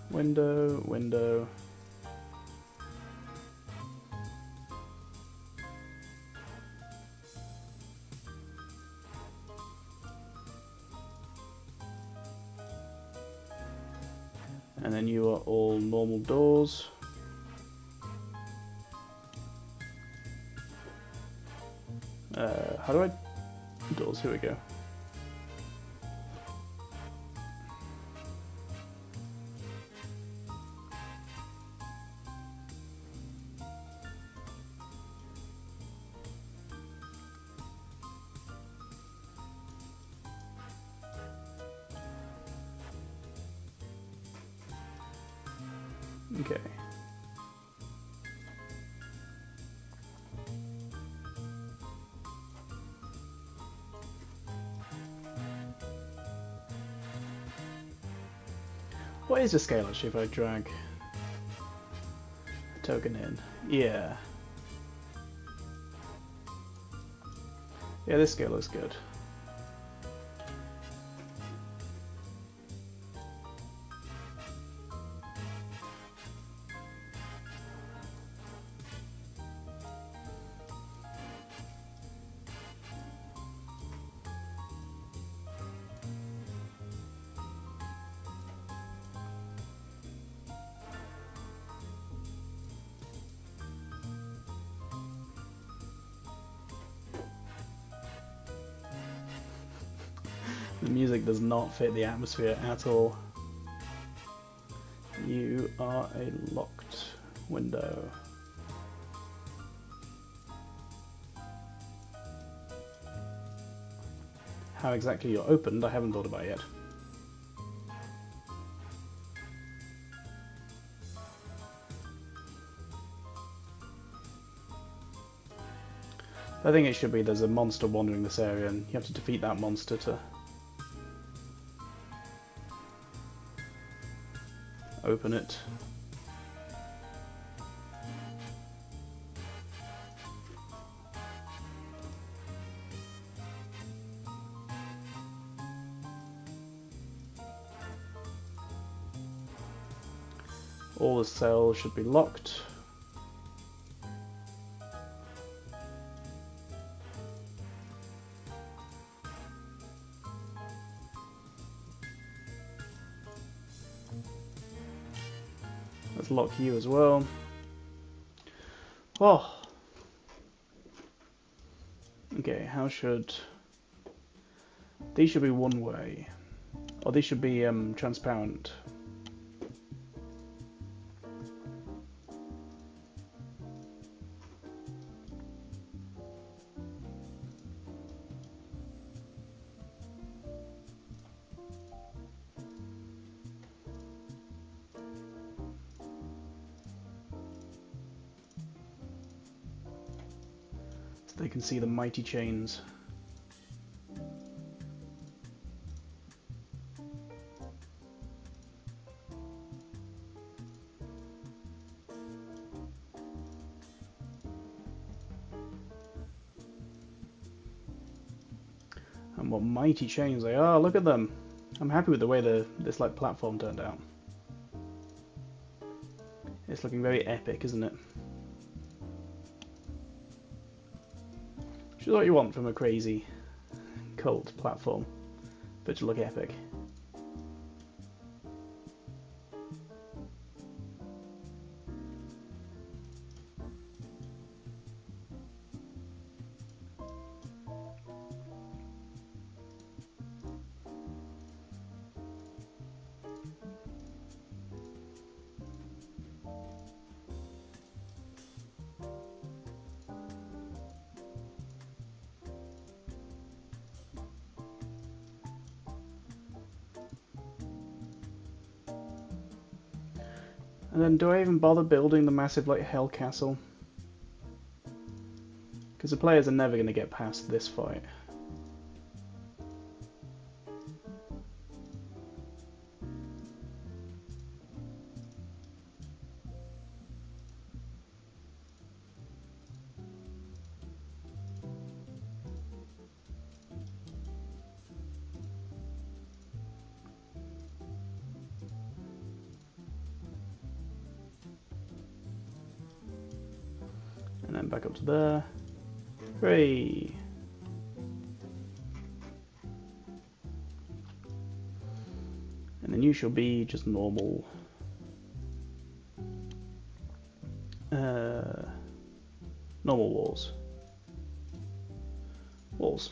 Window, window. And then you are all normal doors. How do I... Doors, here we go. Okay. What is the scale actually if I drag a token in? Yeah. Yeah, this scale looks good. The music does not fit the atmosphere at all. You are a locked window. How exactly you're opened, I haven't thought about yet. I think it should be there's a monster wandering this area and you have to defeat that monster to open it. All the cells should be locked. Let's lock you as well. Oh. Okay, how should... These should be one way. Or these should be transparent. They can see the mighty chains. And what mighty chains they are, look at them. I'm happy with the way this like platform turned out. It's looking very epic, isn't it? Which is what you want from a crazy cult platform, but to look epic. And then do I even bother building the massive like hell castle? Because the players are never going to get past this fight. And then back up to there. Hooray! And then you shall be just normal. Normal walls. Walls.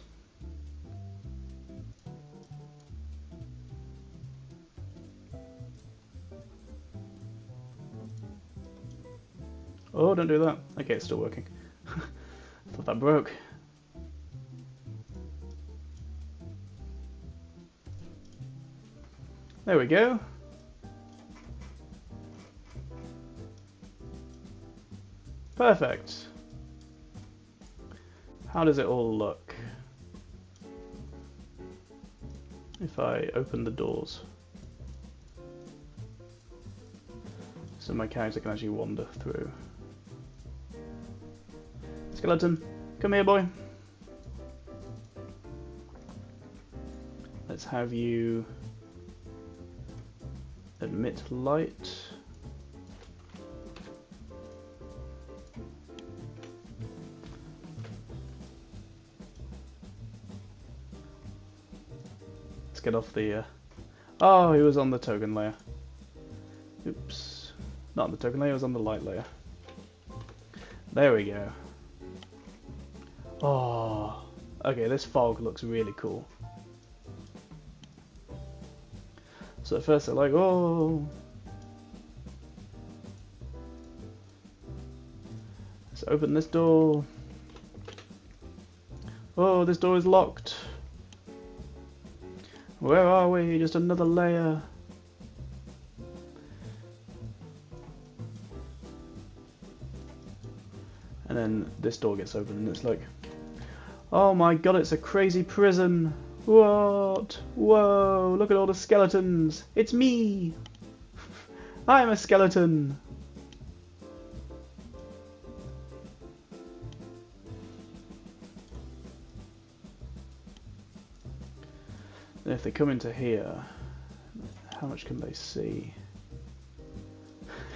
Oh, don't do that. Okay, it's still working. Thought that broke. There we go. Perfect. How does it all look if I open the doors? So my character can actually wander through. Skeleton, come here, boy. Let's have you emit light. Let's get off the... Oh, he was on the token layer. Oops. Not on the token layer, he was on the light layer. There we go. Oh, okay, this fog looks really cool. So at first they're like, oh. Let's open this door. Oh, this door is locked. Where are we? Just another layer. And then this door gets open and it's like, oh my god, it's a crazy prison. What? Whoa, look at all the skeletons. It's me. I'm a skeleton. And if they come into here, how much can they see?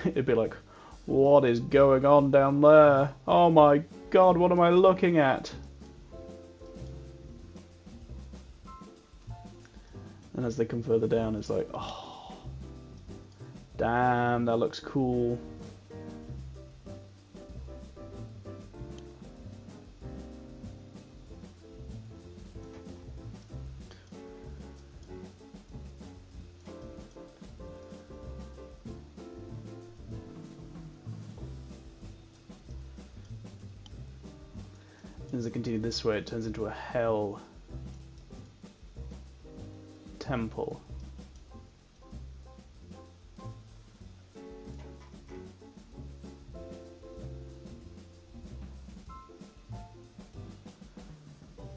It'd be like, what is going on down there? Oh my god, what am I looking at? And as they come further down, it's like, oh, damn, that looks cool. As I continue this way, it turns into a hell temple.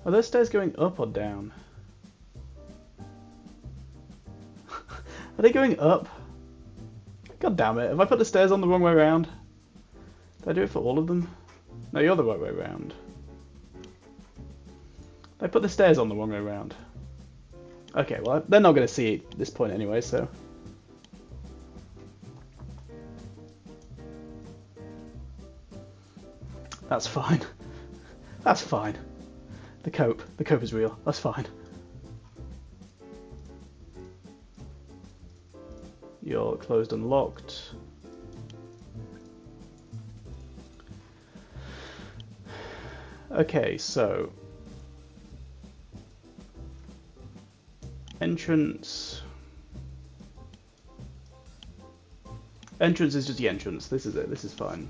Are those stairs going up or down? Are they going up? God damn it, have I put the stairs on the wrong way around? Did I do it for all of them? No, you're the right way around. I put the stairs on the wrong way around. Okay, well, they're not going to see it at this point anyway, so... That's fine. That's fine. The cope is real. That's fine. You're closed and locked. Okay, so... Entrance. Entrance is just the entrance. This is it. This is fine.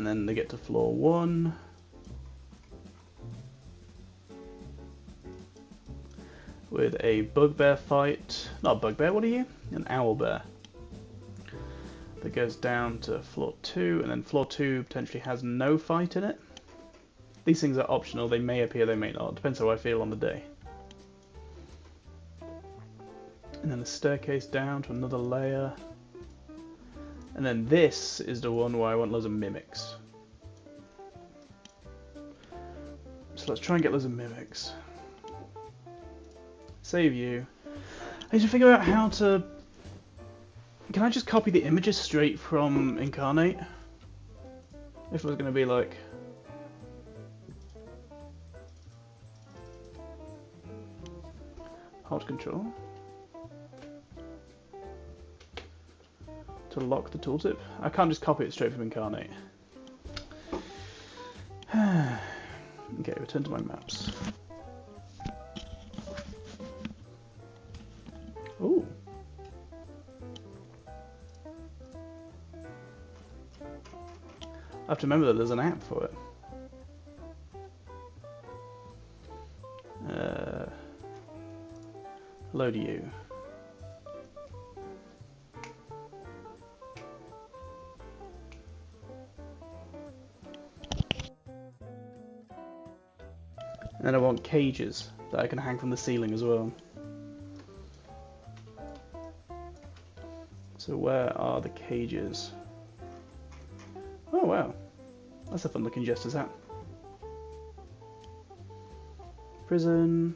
and then they get to floor 1. With a bugbear fight. Not a bugbear, what are you? An owlbear. That goes down to floor 2, and then floor 2 potentially has no fight in it. These things are optional, they may appear, they may not. Depends how I feel on the day. And then the staircase down to another layer. And then this is the one where I want loads of mimics. So let's try and get loads of mimics. Save you. I need to figure out how to... Can I just copy the images straight from Incarnate? If it was going to be like... Hold control. To lock the tooltip. I can't just copy it straight from Incarnate. Okay, return to my maps. Ooh. I have to remember that there's an app for it. Load you. And then I want cages that I can hang from the ceiling as well. So where are the cages? Oh wow, that's a fun looking Jester's hat. Prison.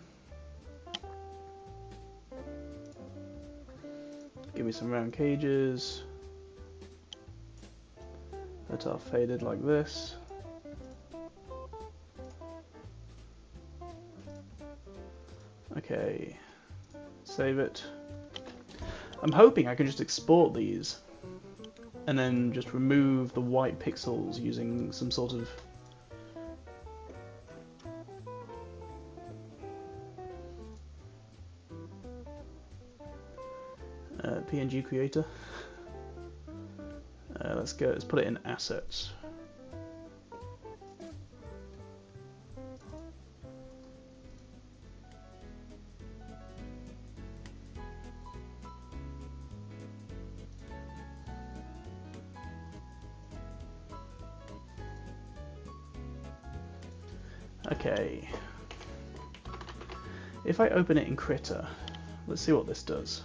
Give me some round cages that are faded like this. Okay, save it. I'm hoping I can just export these and then just remove the white pixels using some sort of PNG creator. Let's put it in assets. Okay, if I open it in Krita, let's see what this does.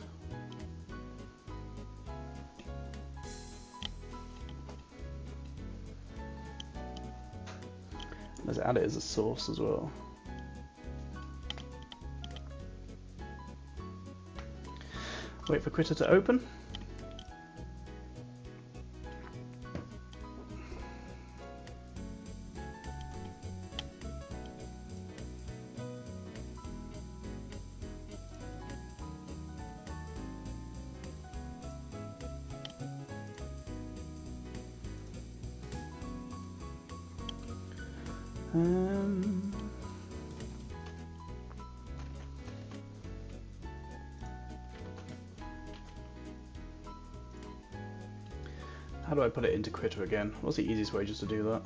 Let's add it as a source as well. Wait for Krita to open. How do I put it into Krita again? What's the easiest way just to do that?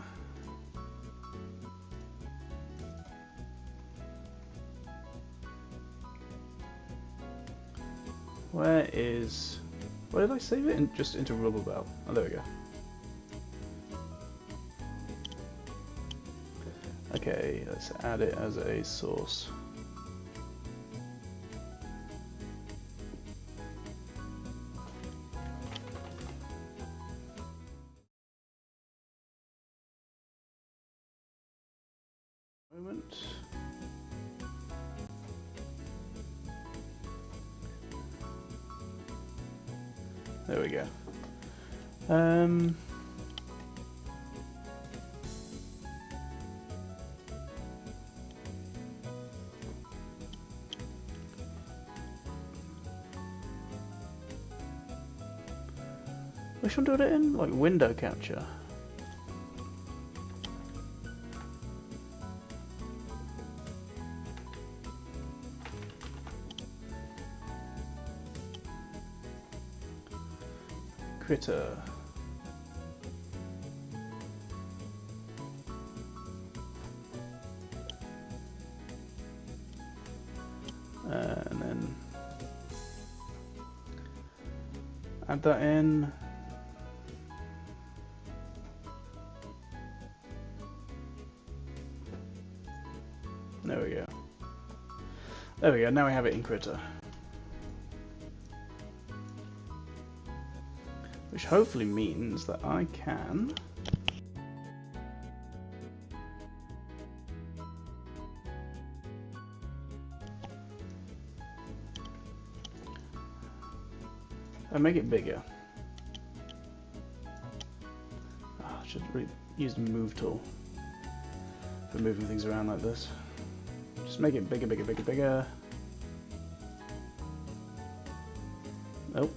Where did I save it? Just into Rubblebell. Oh, there we go. Okay, let's add it as a source. Moment. There we go. Which one did it in? Like window capture. Krita. And then add that in. There we go. There we go, now we have it in Krita. Which hopefully means that I can make it bigger. I should really use the move tool for moving things around like this. Just make it bigger, bigger, bigger, bigger. Oh.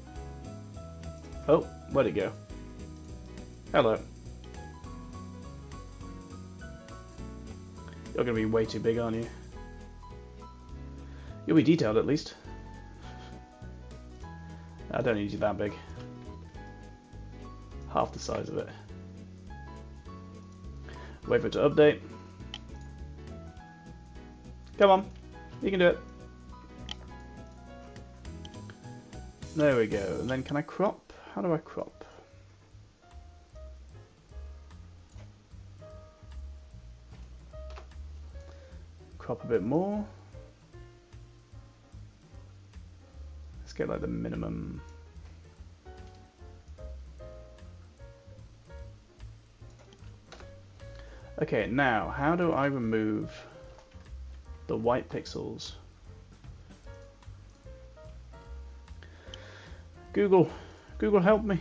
Oh, where'd it go? Hello. You're gonna be way too big, aren't you? You'll be detailed at least. I don't need you that big. Half the size of it. Wait for it to update. Come on, you can do it. There we go. And then can I crop? How do I crop? Crop a bit more. Let's get like the minimum. Okay, now how do I remove the white pixels? Google help me.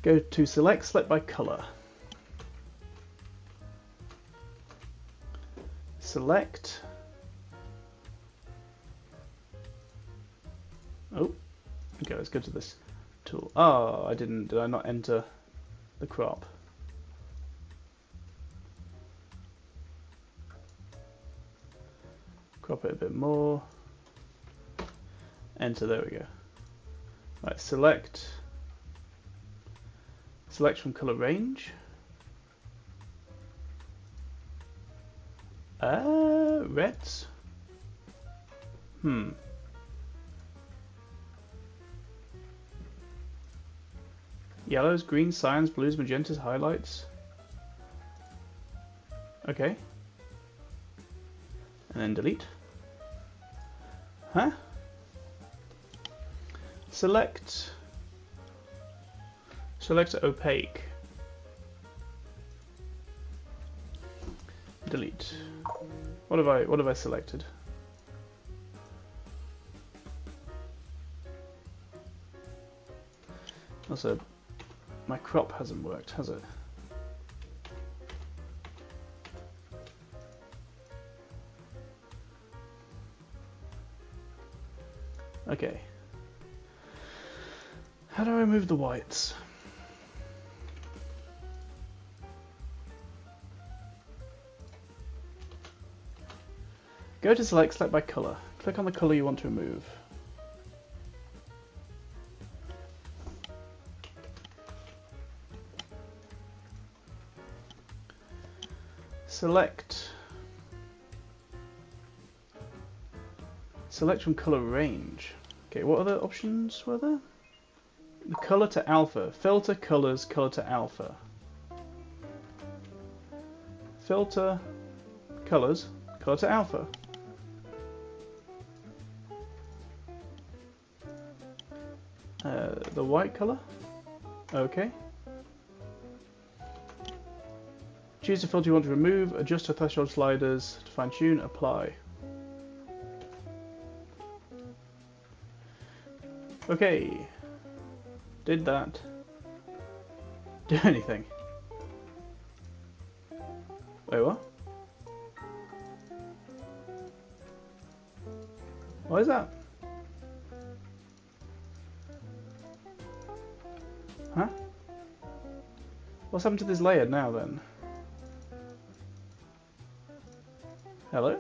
Go to select by color. Select. Oh, okay, let's go to this tool. Oh, did I not enter the crop? Crop it a bit more. Enter, there we go. Right, select from color range. Reds. Yellows, greens, cyans, blues, magentas, highlights. Okay. And then delete. Huh? Select opaque. Delete. What have I selected? Also, my crop hasn't worked, has it? Okay. How do I remove the whites? Go to select by color. Click on the color you want to remove. Select from color range. Okay, what other options were there? The color to alpha. Filter colors, color to alpha. Filter colors, color to alpha. The white color. Okay. Choose the filter you want to remove. Adjust the threshold sliders to fine tune. Apply. Okay. Did that do anything? Wait, what? What is that? Huh? What's happened to this layer now then? Hello?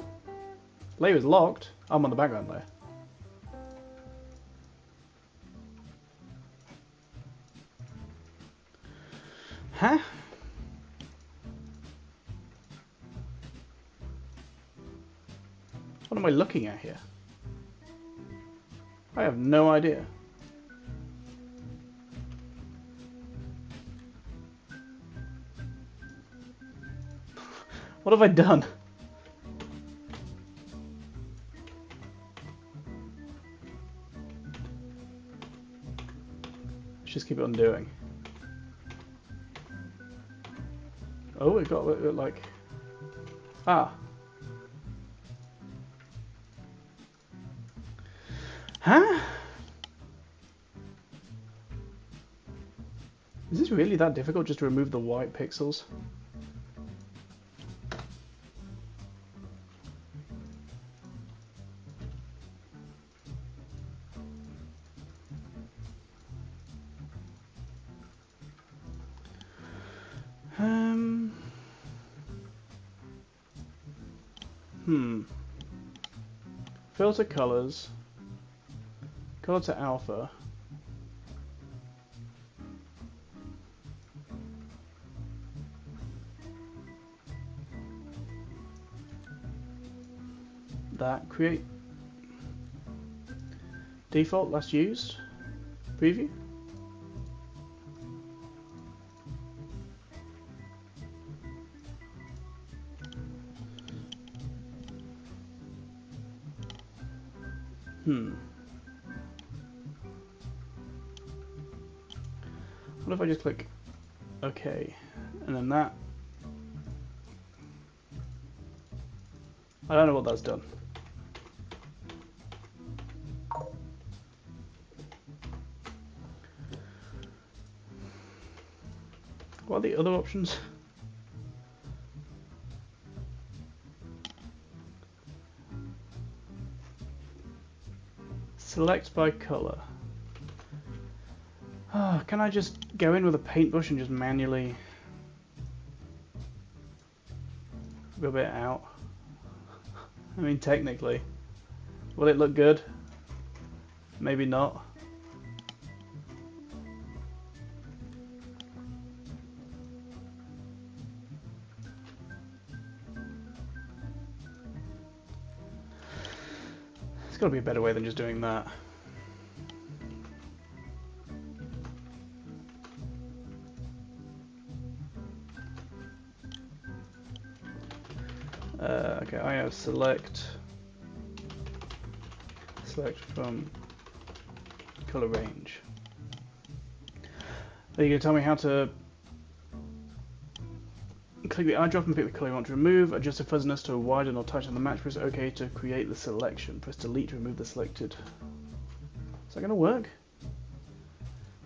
Layer is locked. I'm on the background layer. Huh? What am I looking at here? I have no idea. What have I done? Let's just keep it on doing. Oh, it got like... Ah. Huh? Is this really that difficult just to remove the white pixels? Filter colors. Color to alpha. That create default last used preview. What if I just click OK, and then that? I don't know what that's done. What are the other options? Select by color. Can I just go in with a paintbrush and just manually rub it out? I mean, technically. Will it look good? Maybe not. There's got to be a better way than just doing that. Okay, I have select from color range. Are you going to tell me how to click the eyedropper and pick the color you want to remove, adjust the fuzziness to widen or tighten the match, press OK to create the selection, press delete to remove the selected. Is that going to work?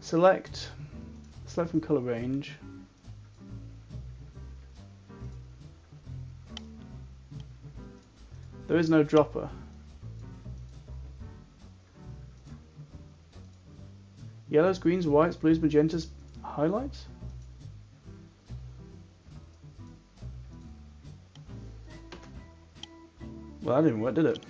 Select from color range. There is no dropper. Yellows, greens, whites, blues, magentas, highlights? Well, that didn't work, did it?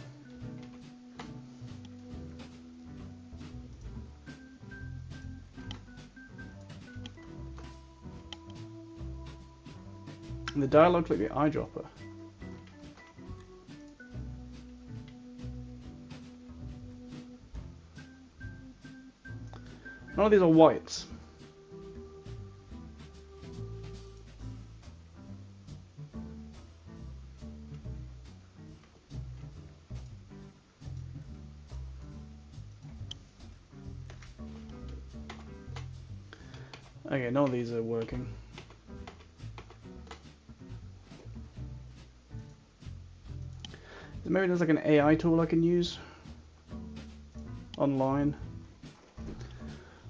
In the dialog, click the eyedropper. None of these are whites. Okay, none of these are working. Maybe there's like an AI tool I can use online.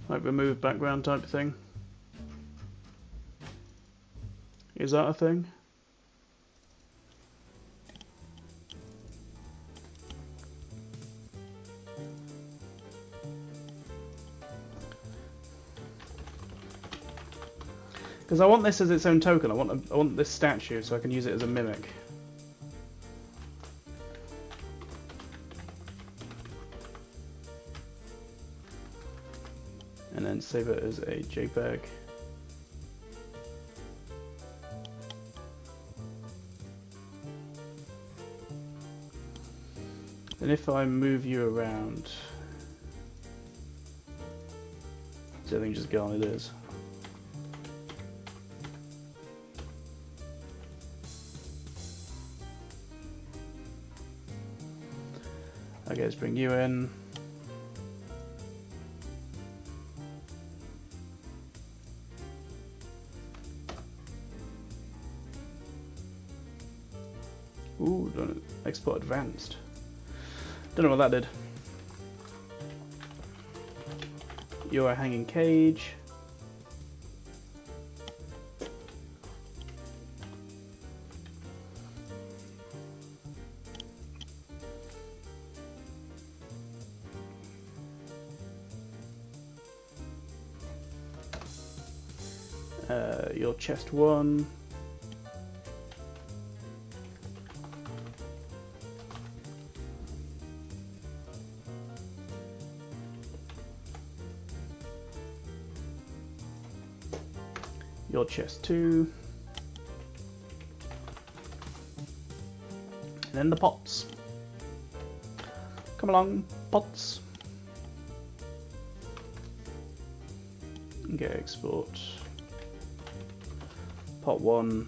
Like remove background type thing. Is that a thing? Because I want this as its own token. I want this statue so I can use it as a mimic. And then save it as a JPEG. And if I move you around, is everything just gone? It is. Okay, let's bring you in. Ooh, don't export advanced. Don't know what that did. You're a hanging cage. Your chest 1. Your chest 2. And then the pots. Come along, pots. Okay, export. Pot 1.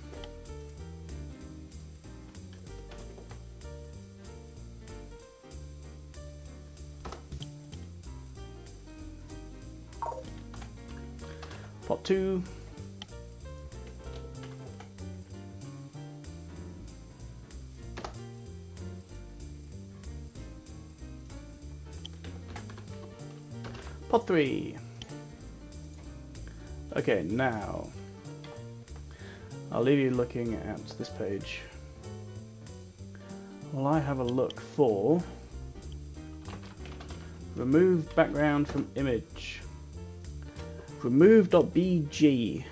Pot 2. Pot 3. Okay, now I'll leave you looking at this page while I have a look for remove background from image. Remove.bg.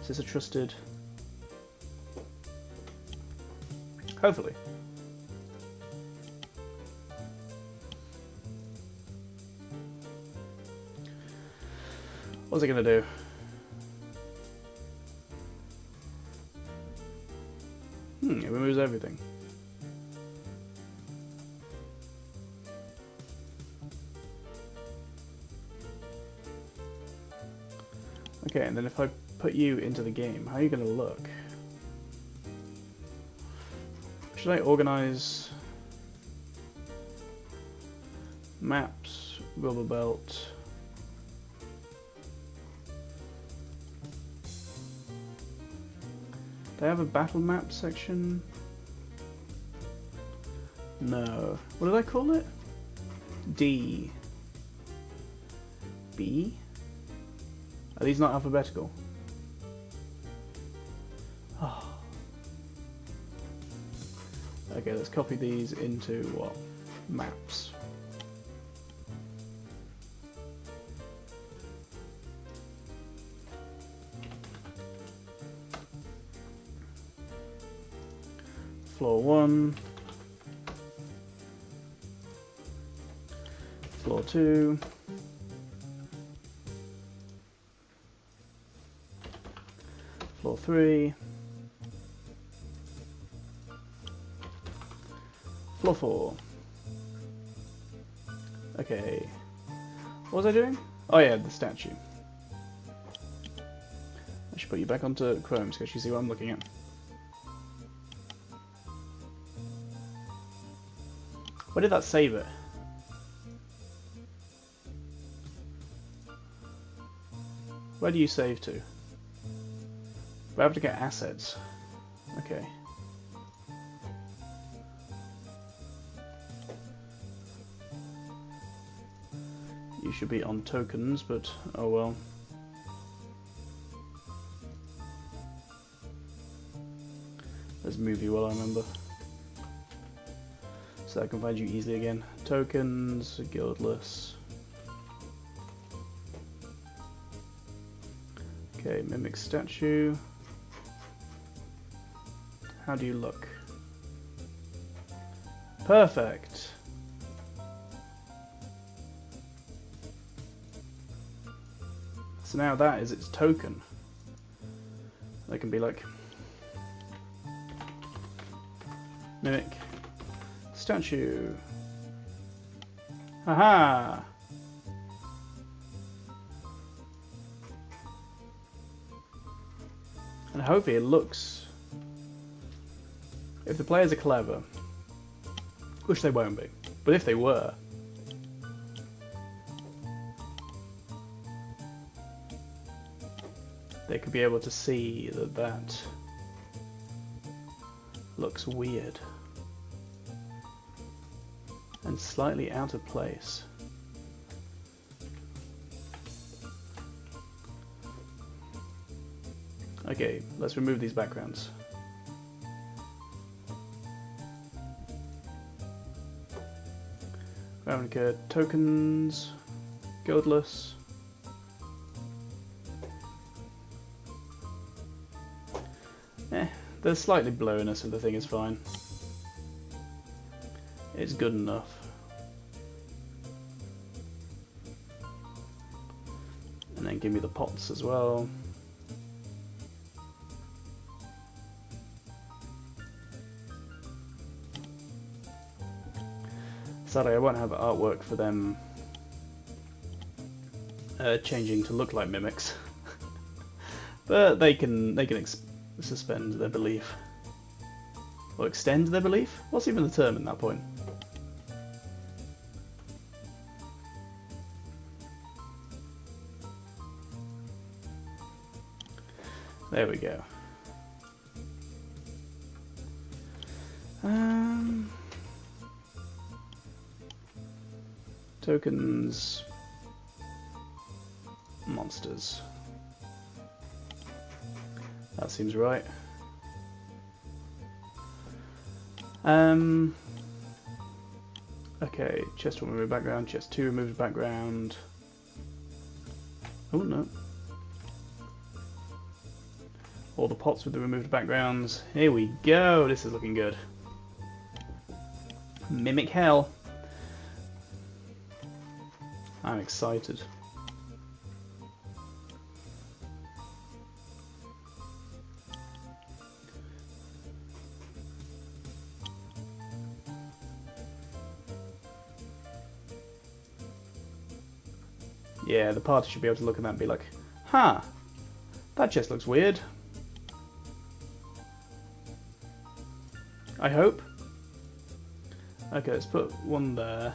Is this a trusted? Hopefully. What's it gonna do? It removes everything. Okay, and then if I put you into the game, how are you gonna look? Should I organize maps, rubber belt? Do I have a battle map section? No. What did I call it? D. B? Are these not alphabetical? Oh. Okay, let's copy these into what? Maps. Floor 1, floor 2, floor 3, floor 4. Okay, what was I doing? Oh yeah, the statue. I should put you back onto Chrome so you see what I'm looking at. Where did that save it? Where do you save to? We have to get assets. Okay. You should be on tokens, but oh well. Let's move you while I remember. So I can find you easily again. Tokens, guildless. Okay, mimic statue. How do you look? Perfect! So now that is its token. They can be like mimic statue. Haha! And hopefully it looks... If the players are clever, which they won't be, but if they were, they could be able to see that that looks weird and slightly out of place. Okay, let's remove these backgrounds. Ravnica tokens, Godless. The slightly blurriness of the thing is fine. It's good enough. And then give me the pots as well. Sadly, I won't have artwork for them changing to look like mimics, but they can suspend their belief or extend their belief. What's even the term at that point? There we go. Tokens, monsters. That seems right. Okay, chest 1 remove background, chest 2 remove background. Oh no. All the pots with the removed backgrounds. Here we go, this is looking good. Mimic hell. I'm excited. Yeah, the party should be able to look at that and be like, huh, that chest looks weird. I hope. Okay, let's put one there.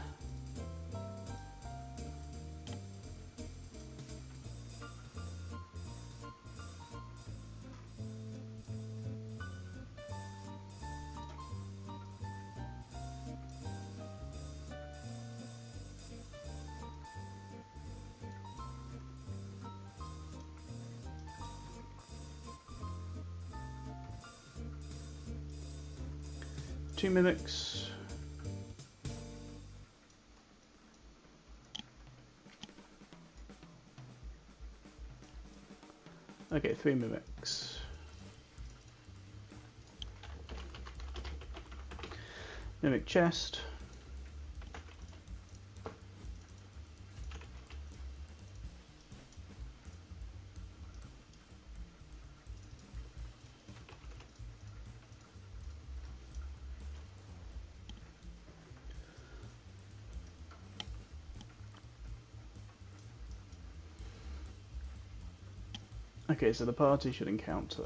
Two mimics. Okay, 3 mimics. Mimic chest. Okay, so the party should encounter...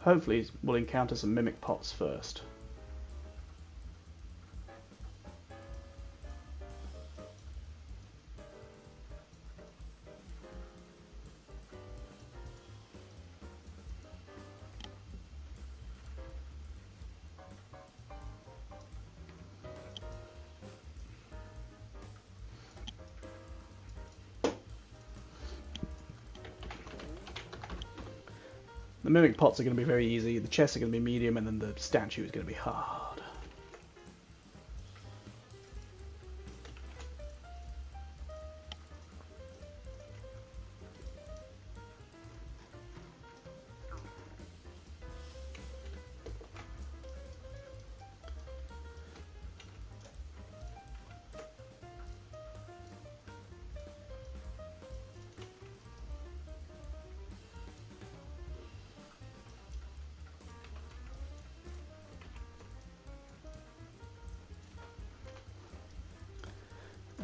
Hopefully we'll encounter some mimic pots first. The mimic pots are going to be very easy, the chests are going to be medium, and then the statue is going to be hard.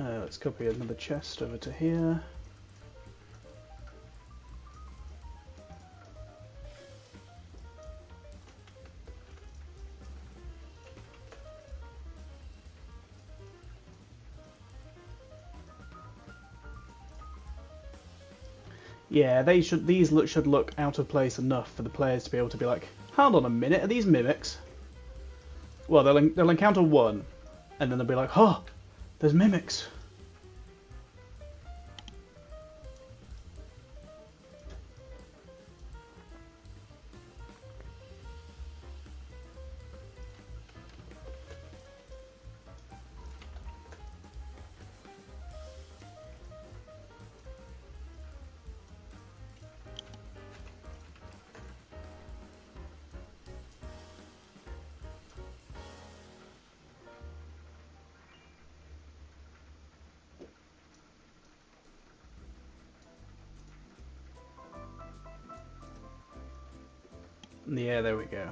Let's copy another chest over to here. Yeah, these should look out of place enough for the players to be able to be like, hold on a minute, are these mimics? Well, they'll encounter one, and then they'll be like, oh, there's mimics. Yeah, there we go.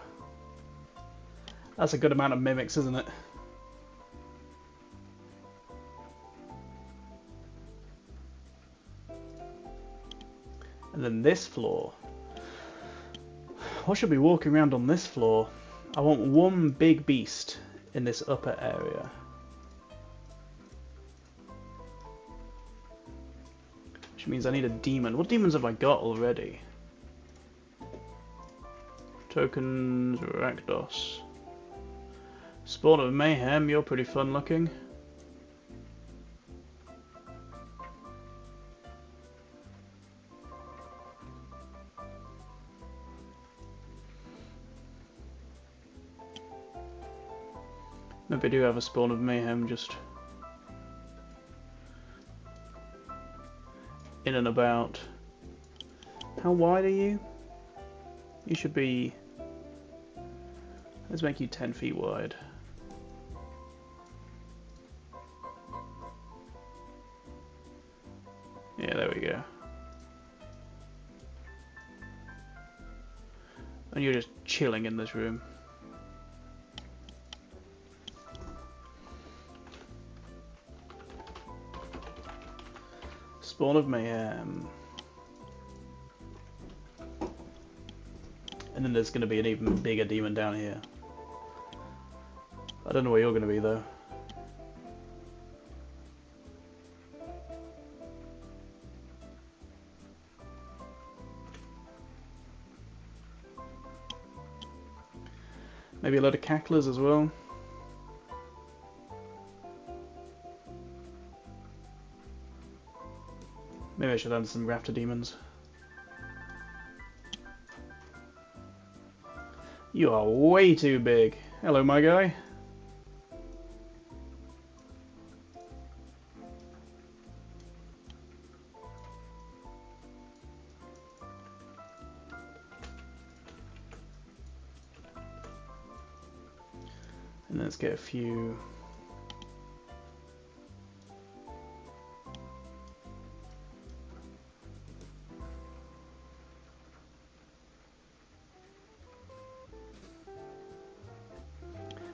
That's a good amount of mimics, isn't it? And then this floor. What should be walking around on this floor? I want one big beast in this upper area. Which means I need a demon. What demons have I got already? Tokens, Rakdos. Spawn of Mayhem, you're pretty fun looking. Maybe I do have a Spawn of Mayhem just in and about. How wide are you? You should be... Let's make you 10 feet wide. Yeah, there we go. And you're just chilling in this room. Spawn of Mayhem. And then there's going to be an even bigger demon down here. I don't know where you're going to be though. Maybe a load of cacklers as well. Maybe I should add some raptor demons. You are way too big. Hello, my guy. And let's get a few.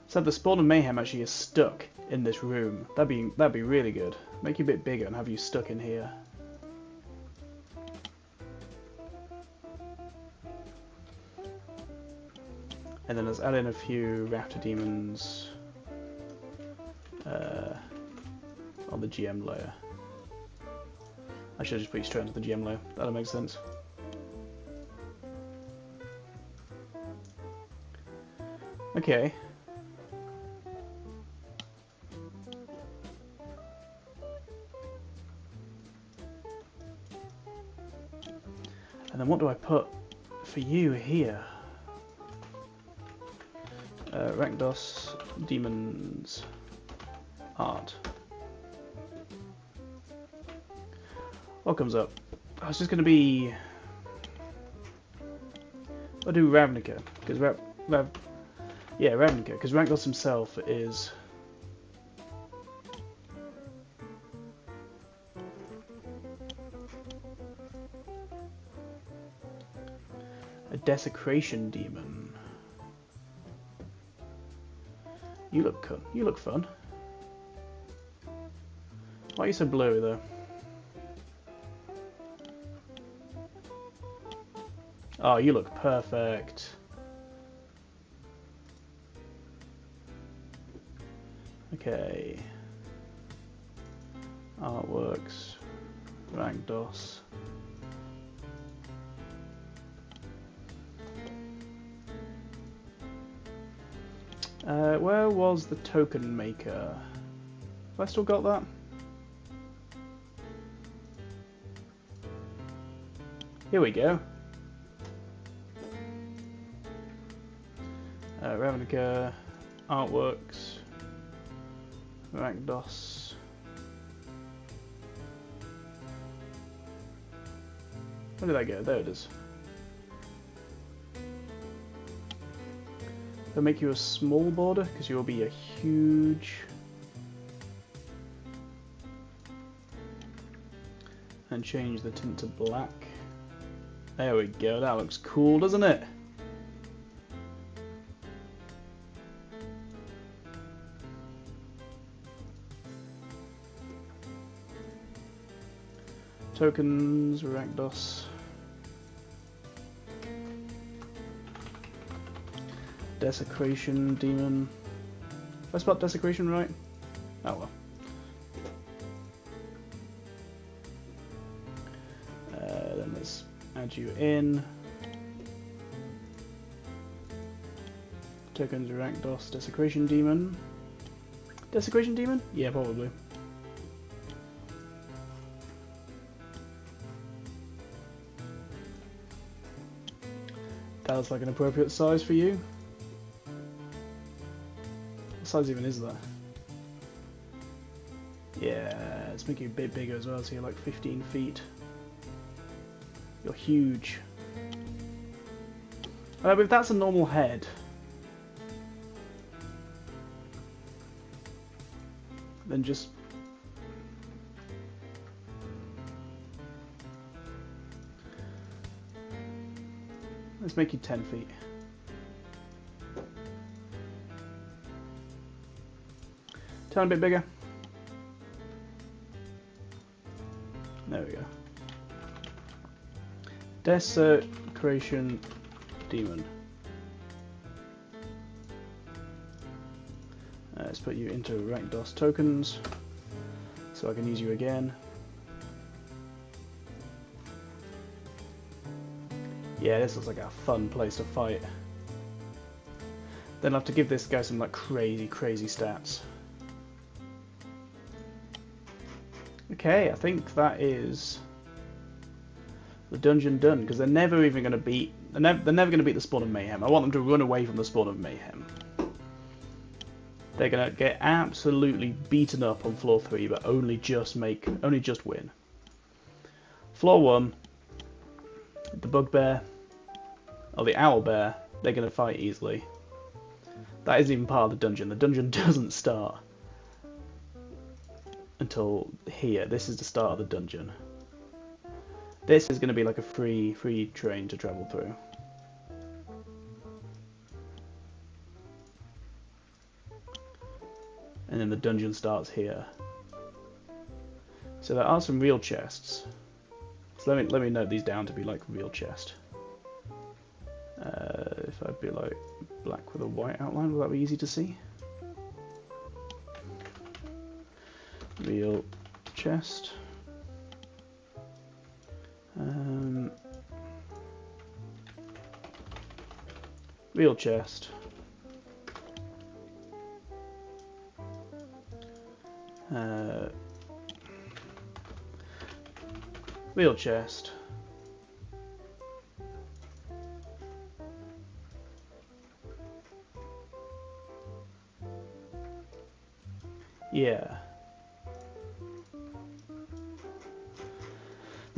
So the Spawn of Mayhem actually is stuck in this room. That'd be really good. Make you a bit bigger and have you stuck in here. And then let's add in a few raptor demons on the GM layer. I should just put you straight into the GM layer. That'll make sense. Okay. And then what do I put for you here? Rakdos, Demons, Art. What comes up? Oh, it's just going to be... I'll do Ravnica, because Ravnica, because Rakdos himself is... a Desecration Demon. You look fun. Why are you so blurry though? Oh, you look perfect. Okay. Artworks. Ragdos. Where was the token maker? Have I still got that? Here we go. Ravnica, Artworks, Ragdos. Where did that go? There it is. They'll make you a small border because you'll be a huge. And change the tint to black. There we go. That looks cool, doesn't it? Tokens, Rakdos. Desecration Demon. Did I spelled Desecration right? Oh well. Then let's add you in. Tokens, Rakdos, Desecration Demon. Desecration Demon? Yeah, probably. That looks like an appropriate size for you. What size even is that? Yeah, let's make you a bit bigger as well, so you're like 15 feet. You're huge. But if that's a normal head, then just let's make you 10 feet. Turn a bit bigger. There we go. Desecration Demon. Let's put you into Rakdos tokens so I can use you again. Yeah, this looks like a fun place to fight. Then I'll have to give this guy some like crazy stats. Okay, I think that is the dungeon done, because they're never even going to beat. They're never going to beat the Spawn of Mayhem. I want them to run away from the Spawn of Mayhem. They're going to get absolutely beaten up on floor 3, but only just win. Floor 1, the Bugbear, or the Owlbear, they're going to fight easily. That isn't even part of the dungeon. The dungeon doesn't start until here. This is the start of the dungeon. This is going to be like a free train to travel through. And then the dungeon starts here. So there are some real chests. So let me note these down to be like real chest. If I'd be like black with a white outline, will that be easy to see? Real chest. Real chest. Real chest. Yeah.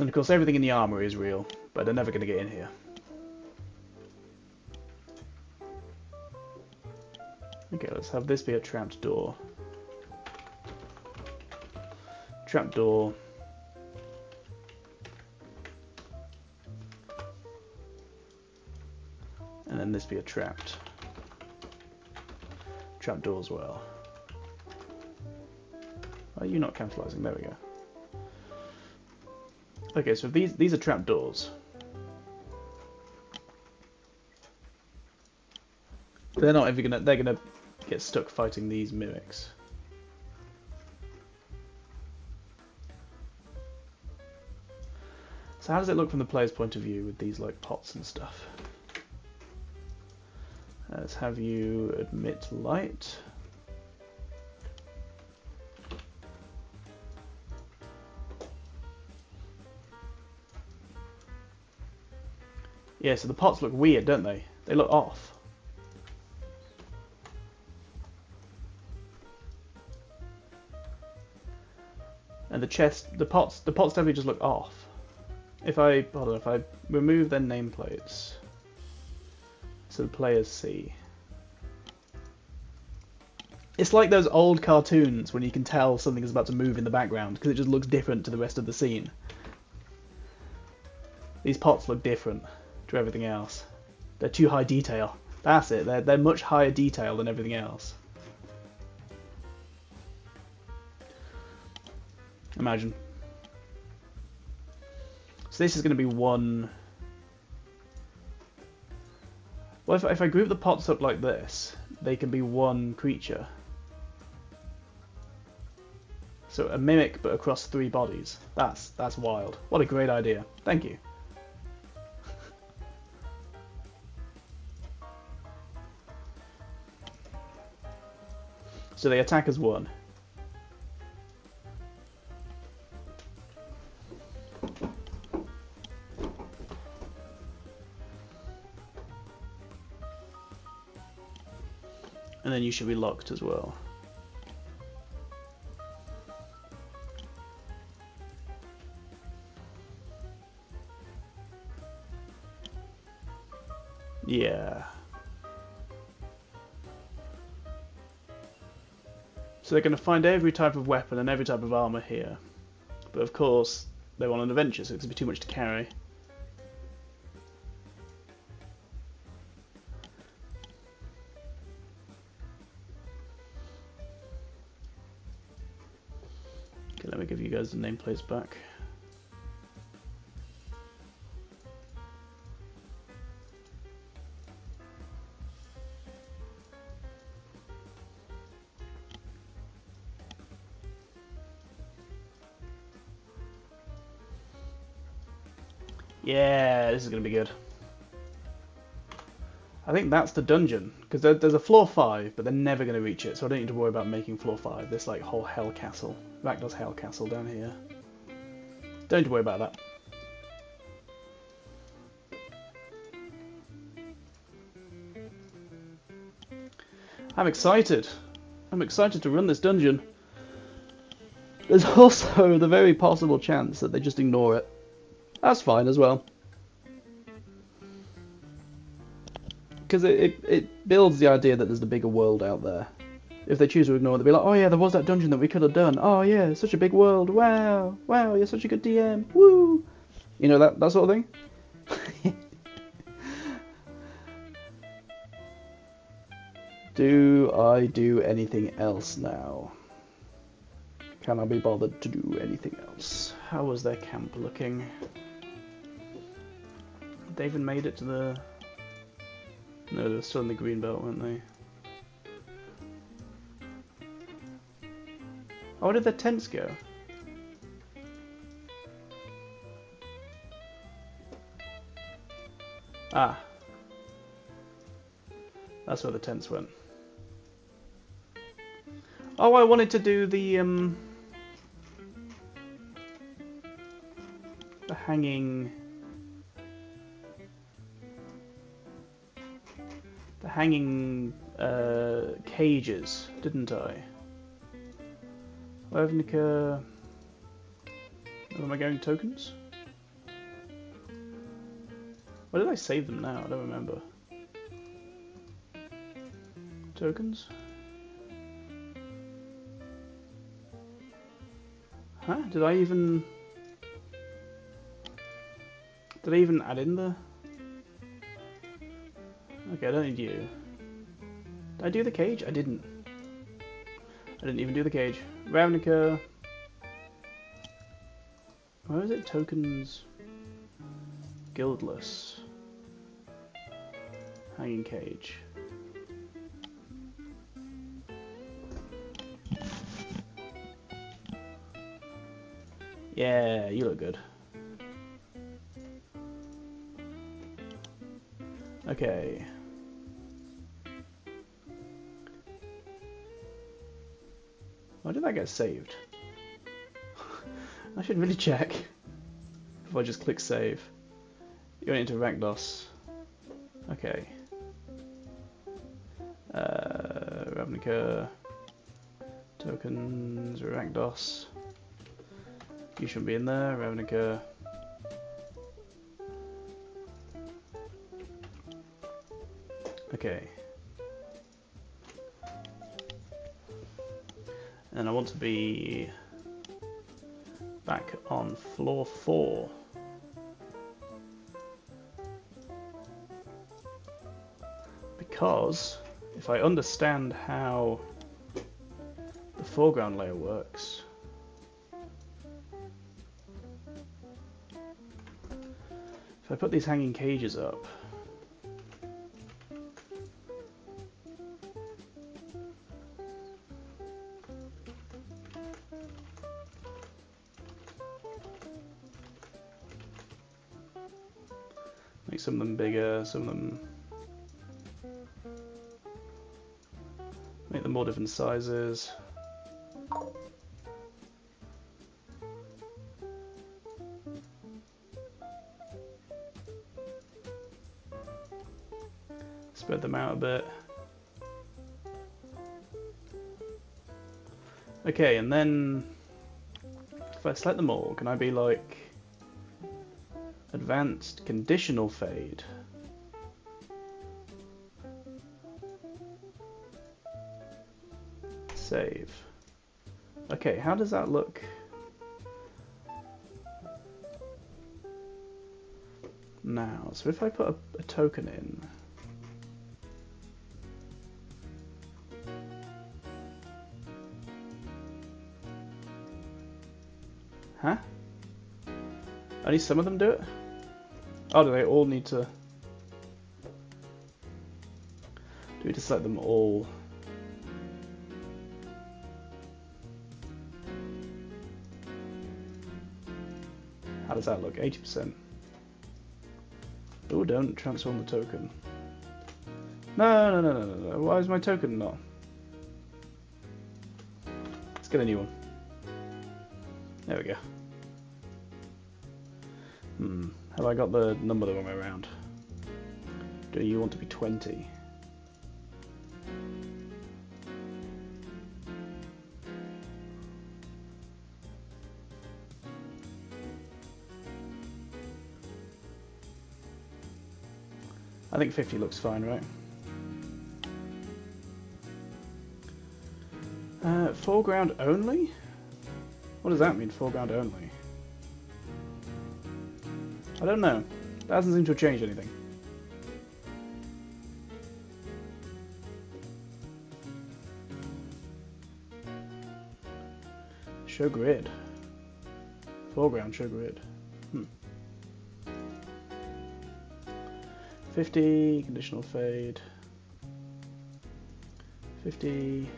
And of course everything in the armory is real, but they're never going to get in here. Okay, let's have this be a trapped door. Trap door. And then this be a trap door as well. Why are you not capitalizing? There we go. Okay, so these are trapdoors. They're not ever gonna. They're gonna get stuck fighting these mimics. So how does it look from the player's point of view with these like pots and stuff? Let's have you admit light. Yeah, so the pots look weird, don't they? They look off. And the chest, the pots definitely just look off. If I remove their nameplates, so the players see. It's like those old cartoons when you can tell something is about to move in the background because it just looks different to the rest of the scene. These pots look different to everything else. They're too high detail. That's it. They're much higher detail than everything else. Imagine. So this is going to be one. Well, if I group the pots up like this, they can be one creature. So a mimic, but across 3 bodies. That's wild. What a great idea. Thank you. So they attack as one. And then you should be locked as well. Yeah. So they're going to find every type of weapon and every type of armor here. But of course, they're on an adventure, so it's going to be too much to carry. Okay, let me give you guys the nameplates back. Yeah, this is going to be good. I think that's the dungeon, because there's a floor 5, but they're never going to reach it, so I don't need to worry about making floor 5. This like whole hell castle, Ragnor's hell castle down here. Don't need to worry about that. I'm excited. I'm excited to run this dungeon. There's also the very possible chance that they just ignore it. That's fine as well. Because it builds the idea that there's the bigger world out there. If they choose to ignore it, they'll be like, oh yeah, there was that dungeon that we could have done. Oh yeah, such a big world. Wow. Wow, you're such a good DM. Woo. You know, that sort of thing. Do I do anything else now? Can I be bothered to do anything else? How was their camp looking? They even made it to the... No, they were still in the green belt, weren't they? Oh, where did their tents go? Ah. That's where the tents went. Oh, I wanted to do the hanging... The hanging cages, didn't I? Where am I going? Tokens? Where did I save them now? I don't remember. Tokens? Huh? Did I even add in the... Okay, I don't need you. Did I do the cage? I didn't. I didn't even do the cage. Ravnica. Where is it? Tokens. Guildless. Hanging cage. Yeah, you look good. Okay. Why did that get saved? I should really check if I just click save. You went into Rakdos. Okay. Ravnica. Tokens, Rakdos. You shouldn't be in there, Ravnica. Okay. And I want to be back on floor 4. Because if I understand how the foreground layer works, if I put these hanging cages up, make some of them bigger, some of them make them more different sizes. Spread them out a bit. Okay, and then if I select them all, can I be like advanced conditional fade? Save. Okay, how does that look? Now, so if I put a token in, huh? Only some of them do it? Oh, do they all need to? Do we just select them all? How does that look? 80%. Oh, don't transform the token. No. Why is my token not? Let's get a new one. There we go. Have I got the number the wrong way around? Do you want to be 20? I think 50 looks fine, right? Foreground only? What does that mean, foreground only? I don't know. That doesn't seem to have changed anything. Show grid. Foreground, show grid. 50, conditional fade. 50.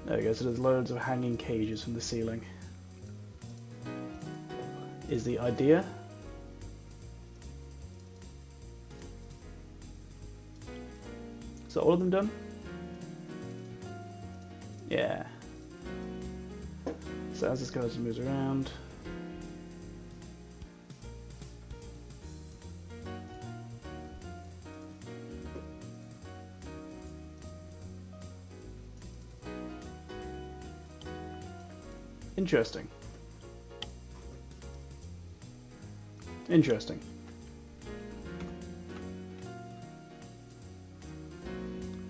There we go, so there's loads of hanging cages from the ceiling. Is the idea. So all of them done? Yeah. So as this guy just moves around. Interesting. Interesting.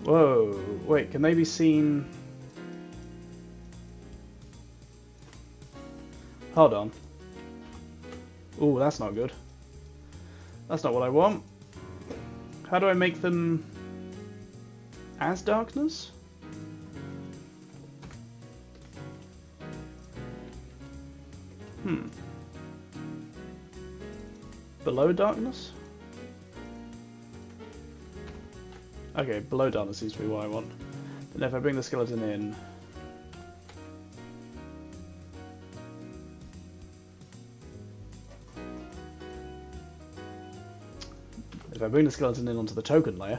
Whoa, wait, can they be seen? Hold on. Ooh, that's not good. That's not what I want. How do I make them as darkness? Below darkness? Okay, below darkness seems to be what I want. And if I bring the skeleton in... If I bring the skeleton in onto the token layer...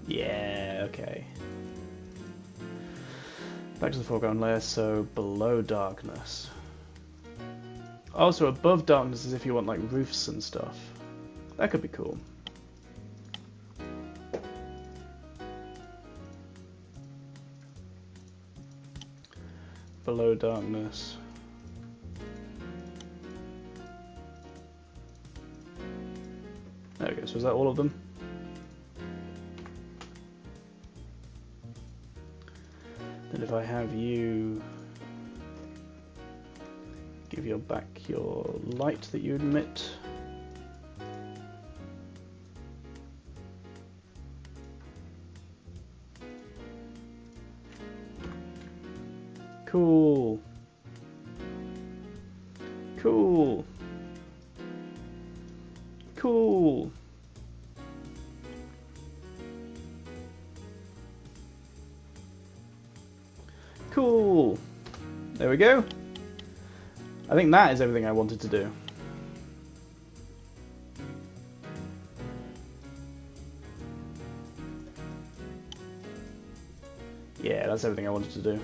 Yeah, okay. Back to the foreground layer, so below darkness. Also, above darkness is if you want like roofs and stuff. That could be cool. Below darkness. There we go, so is that all of them? Then if I have you give your back your light that you emit. Cool. Cool. Cool. Cool. There we go. I think that is everything I wanted to do. Yeah, that's everything I wanted to do.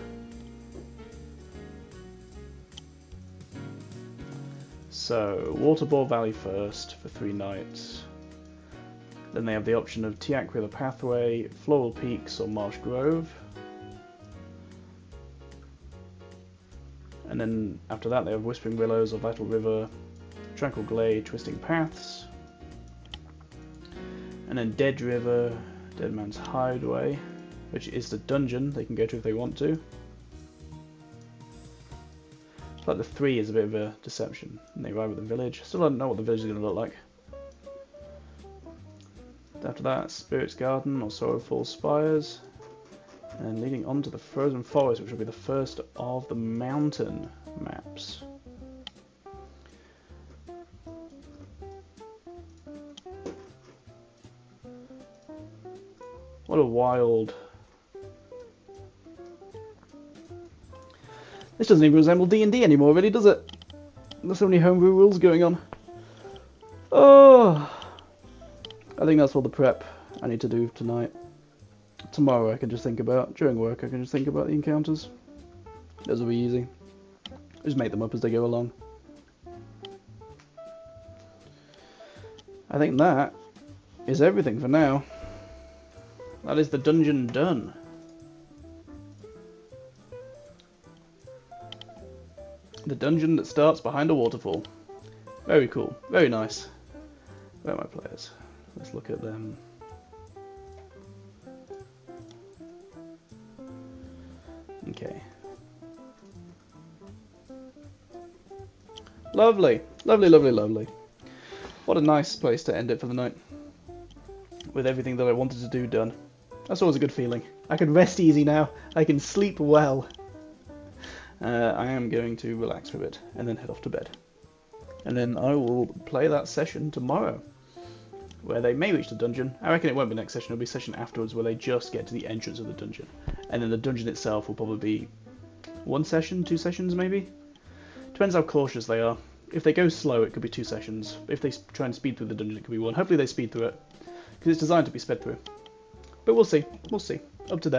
So, Waterbore Valley first for 3 nights. Then they have the option of Tiak River Pathway, Floral Peaks or Marsh Grove. And then after that they have Whispering Willows or Vital River, Tranquil Glade, Twisting Paths. And then Dead River, Dead Man's Hideaway, which is the dungeon they can go to if they want to. It's like the 3 is a bit of a deception. And they arrive at the village. Still don't know what the village is going to look like. After that, Spirit's Garden or Sorrowful Spires. And leading on to the Frozen Forest, which will be the first of the mountain maps. What a wild... This doesn't even resemble D&D anymore, really, does it? There's so many homebrew rules going on. Oh! I think that's all the prep I need to do tonight. Tomorrow I can just think about, during work I can just think about the encounters. Those will be easy. Just make them up as they go along. I think that is everything for now. That is the dungeon done. The dungeon that starts behind a waterfall. Very cool, very nice. Where are my players? Let's look at them. Okay. Lovely, lovely, lovely, lovely. What a nice place to end it for the night. With everything that I wanted to do done. That's always a good feeling. I can rest easy now. I can sleep well. I am going to relax for a bit and then head off to bed. And then I will play that session tomorrow, where they may reach the dungeon. I reckon it won't be next session, it'll be a session afterwards where they just get to the entrance of the dungeon. And then the dungeon itself will probably be 1 session, 2 sessions maybe? Depends how cautious they are. If they go slow, it could be 2 sessions. If they try and speed through the dungeon, it could be 1. Hopefully they speed through it, because it's designed to be sped through. But we'll see. We'll see. Up to then.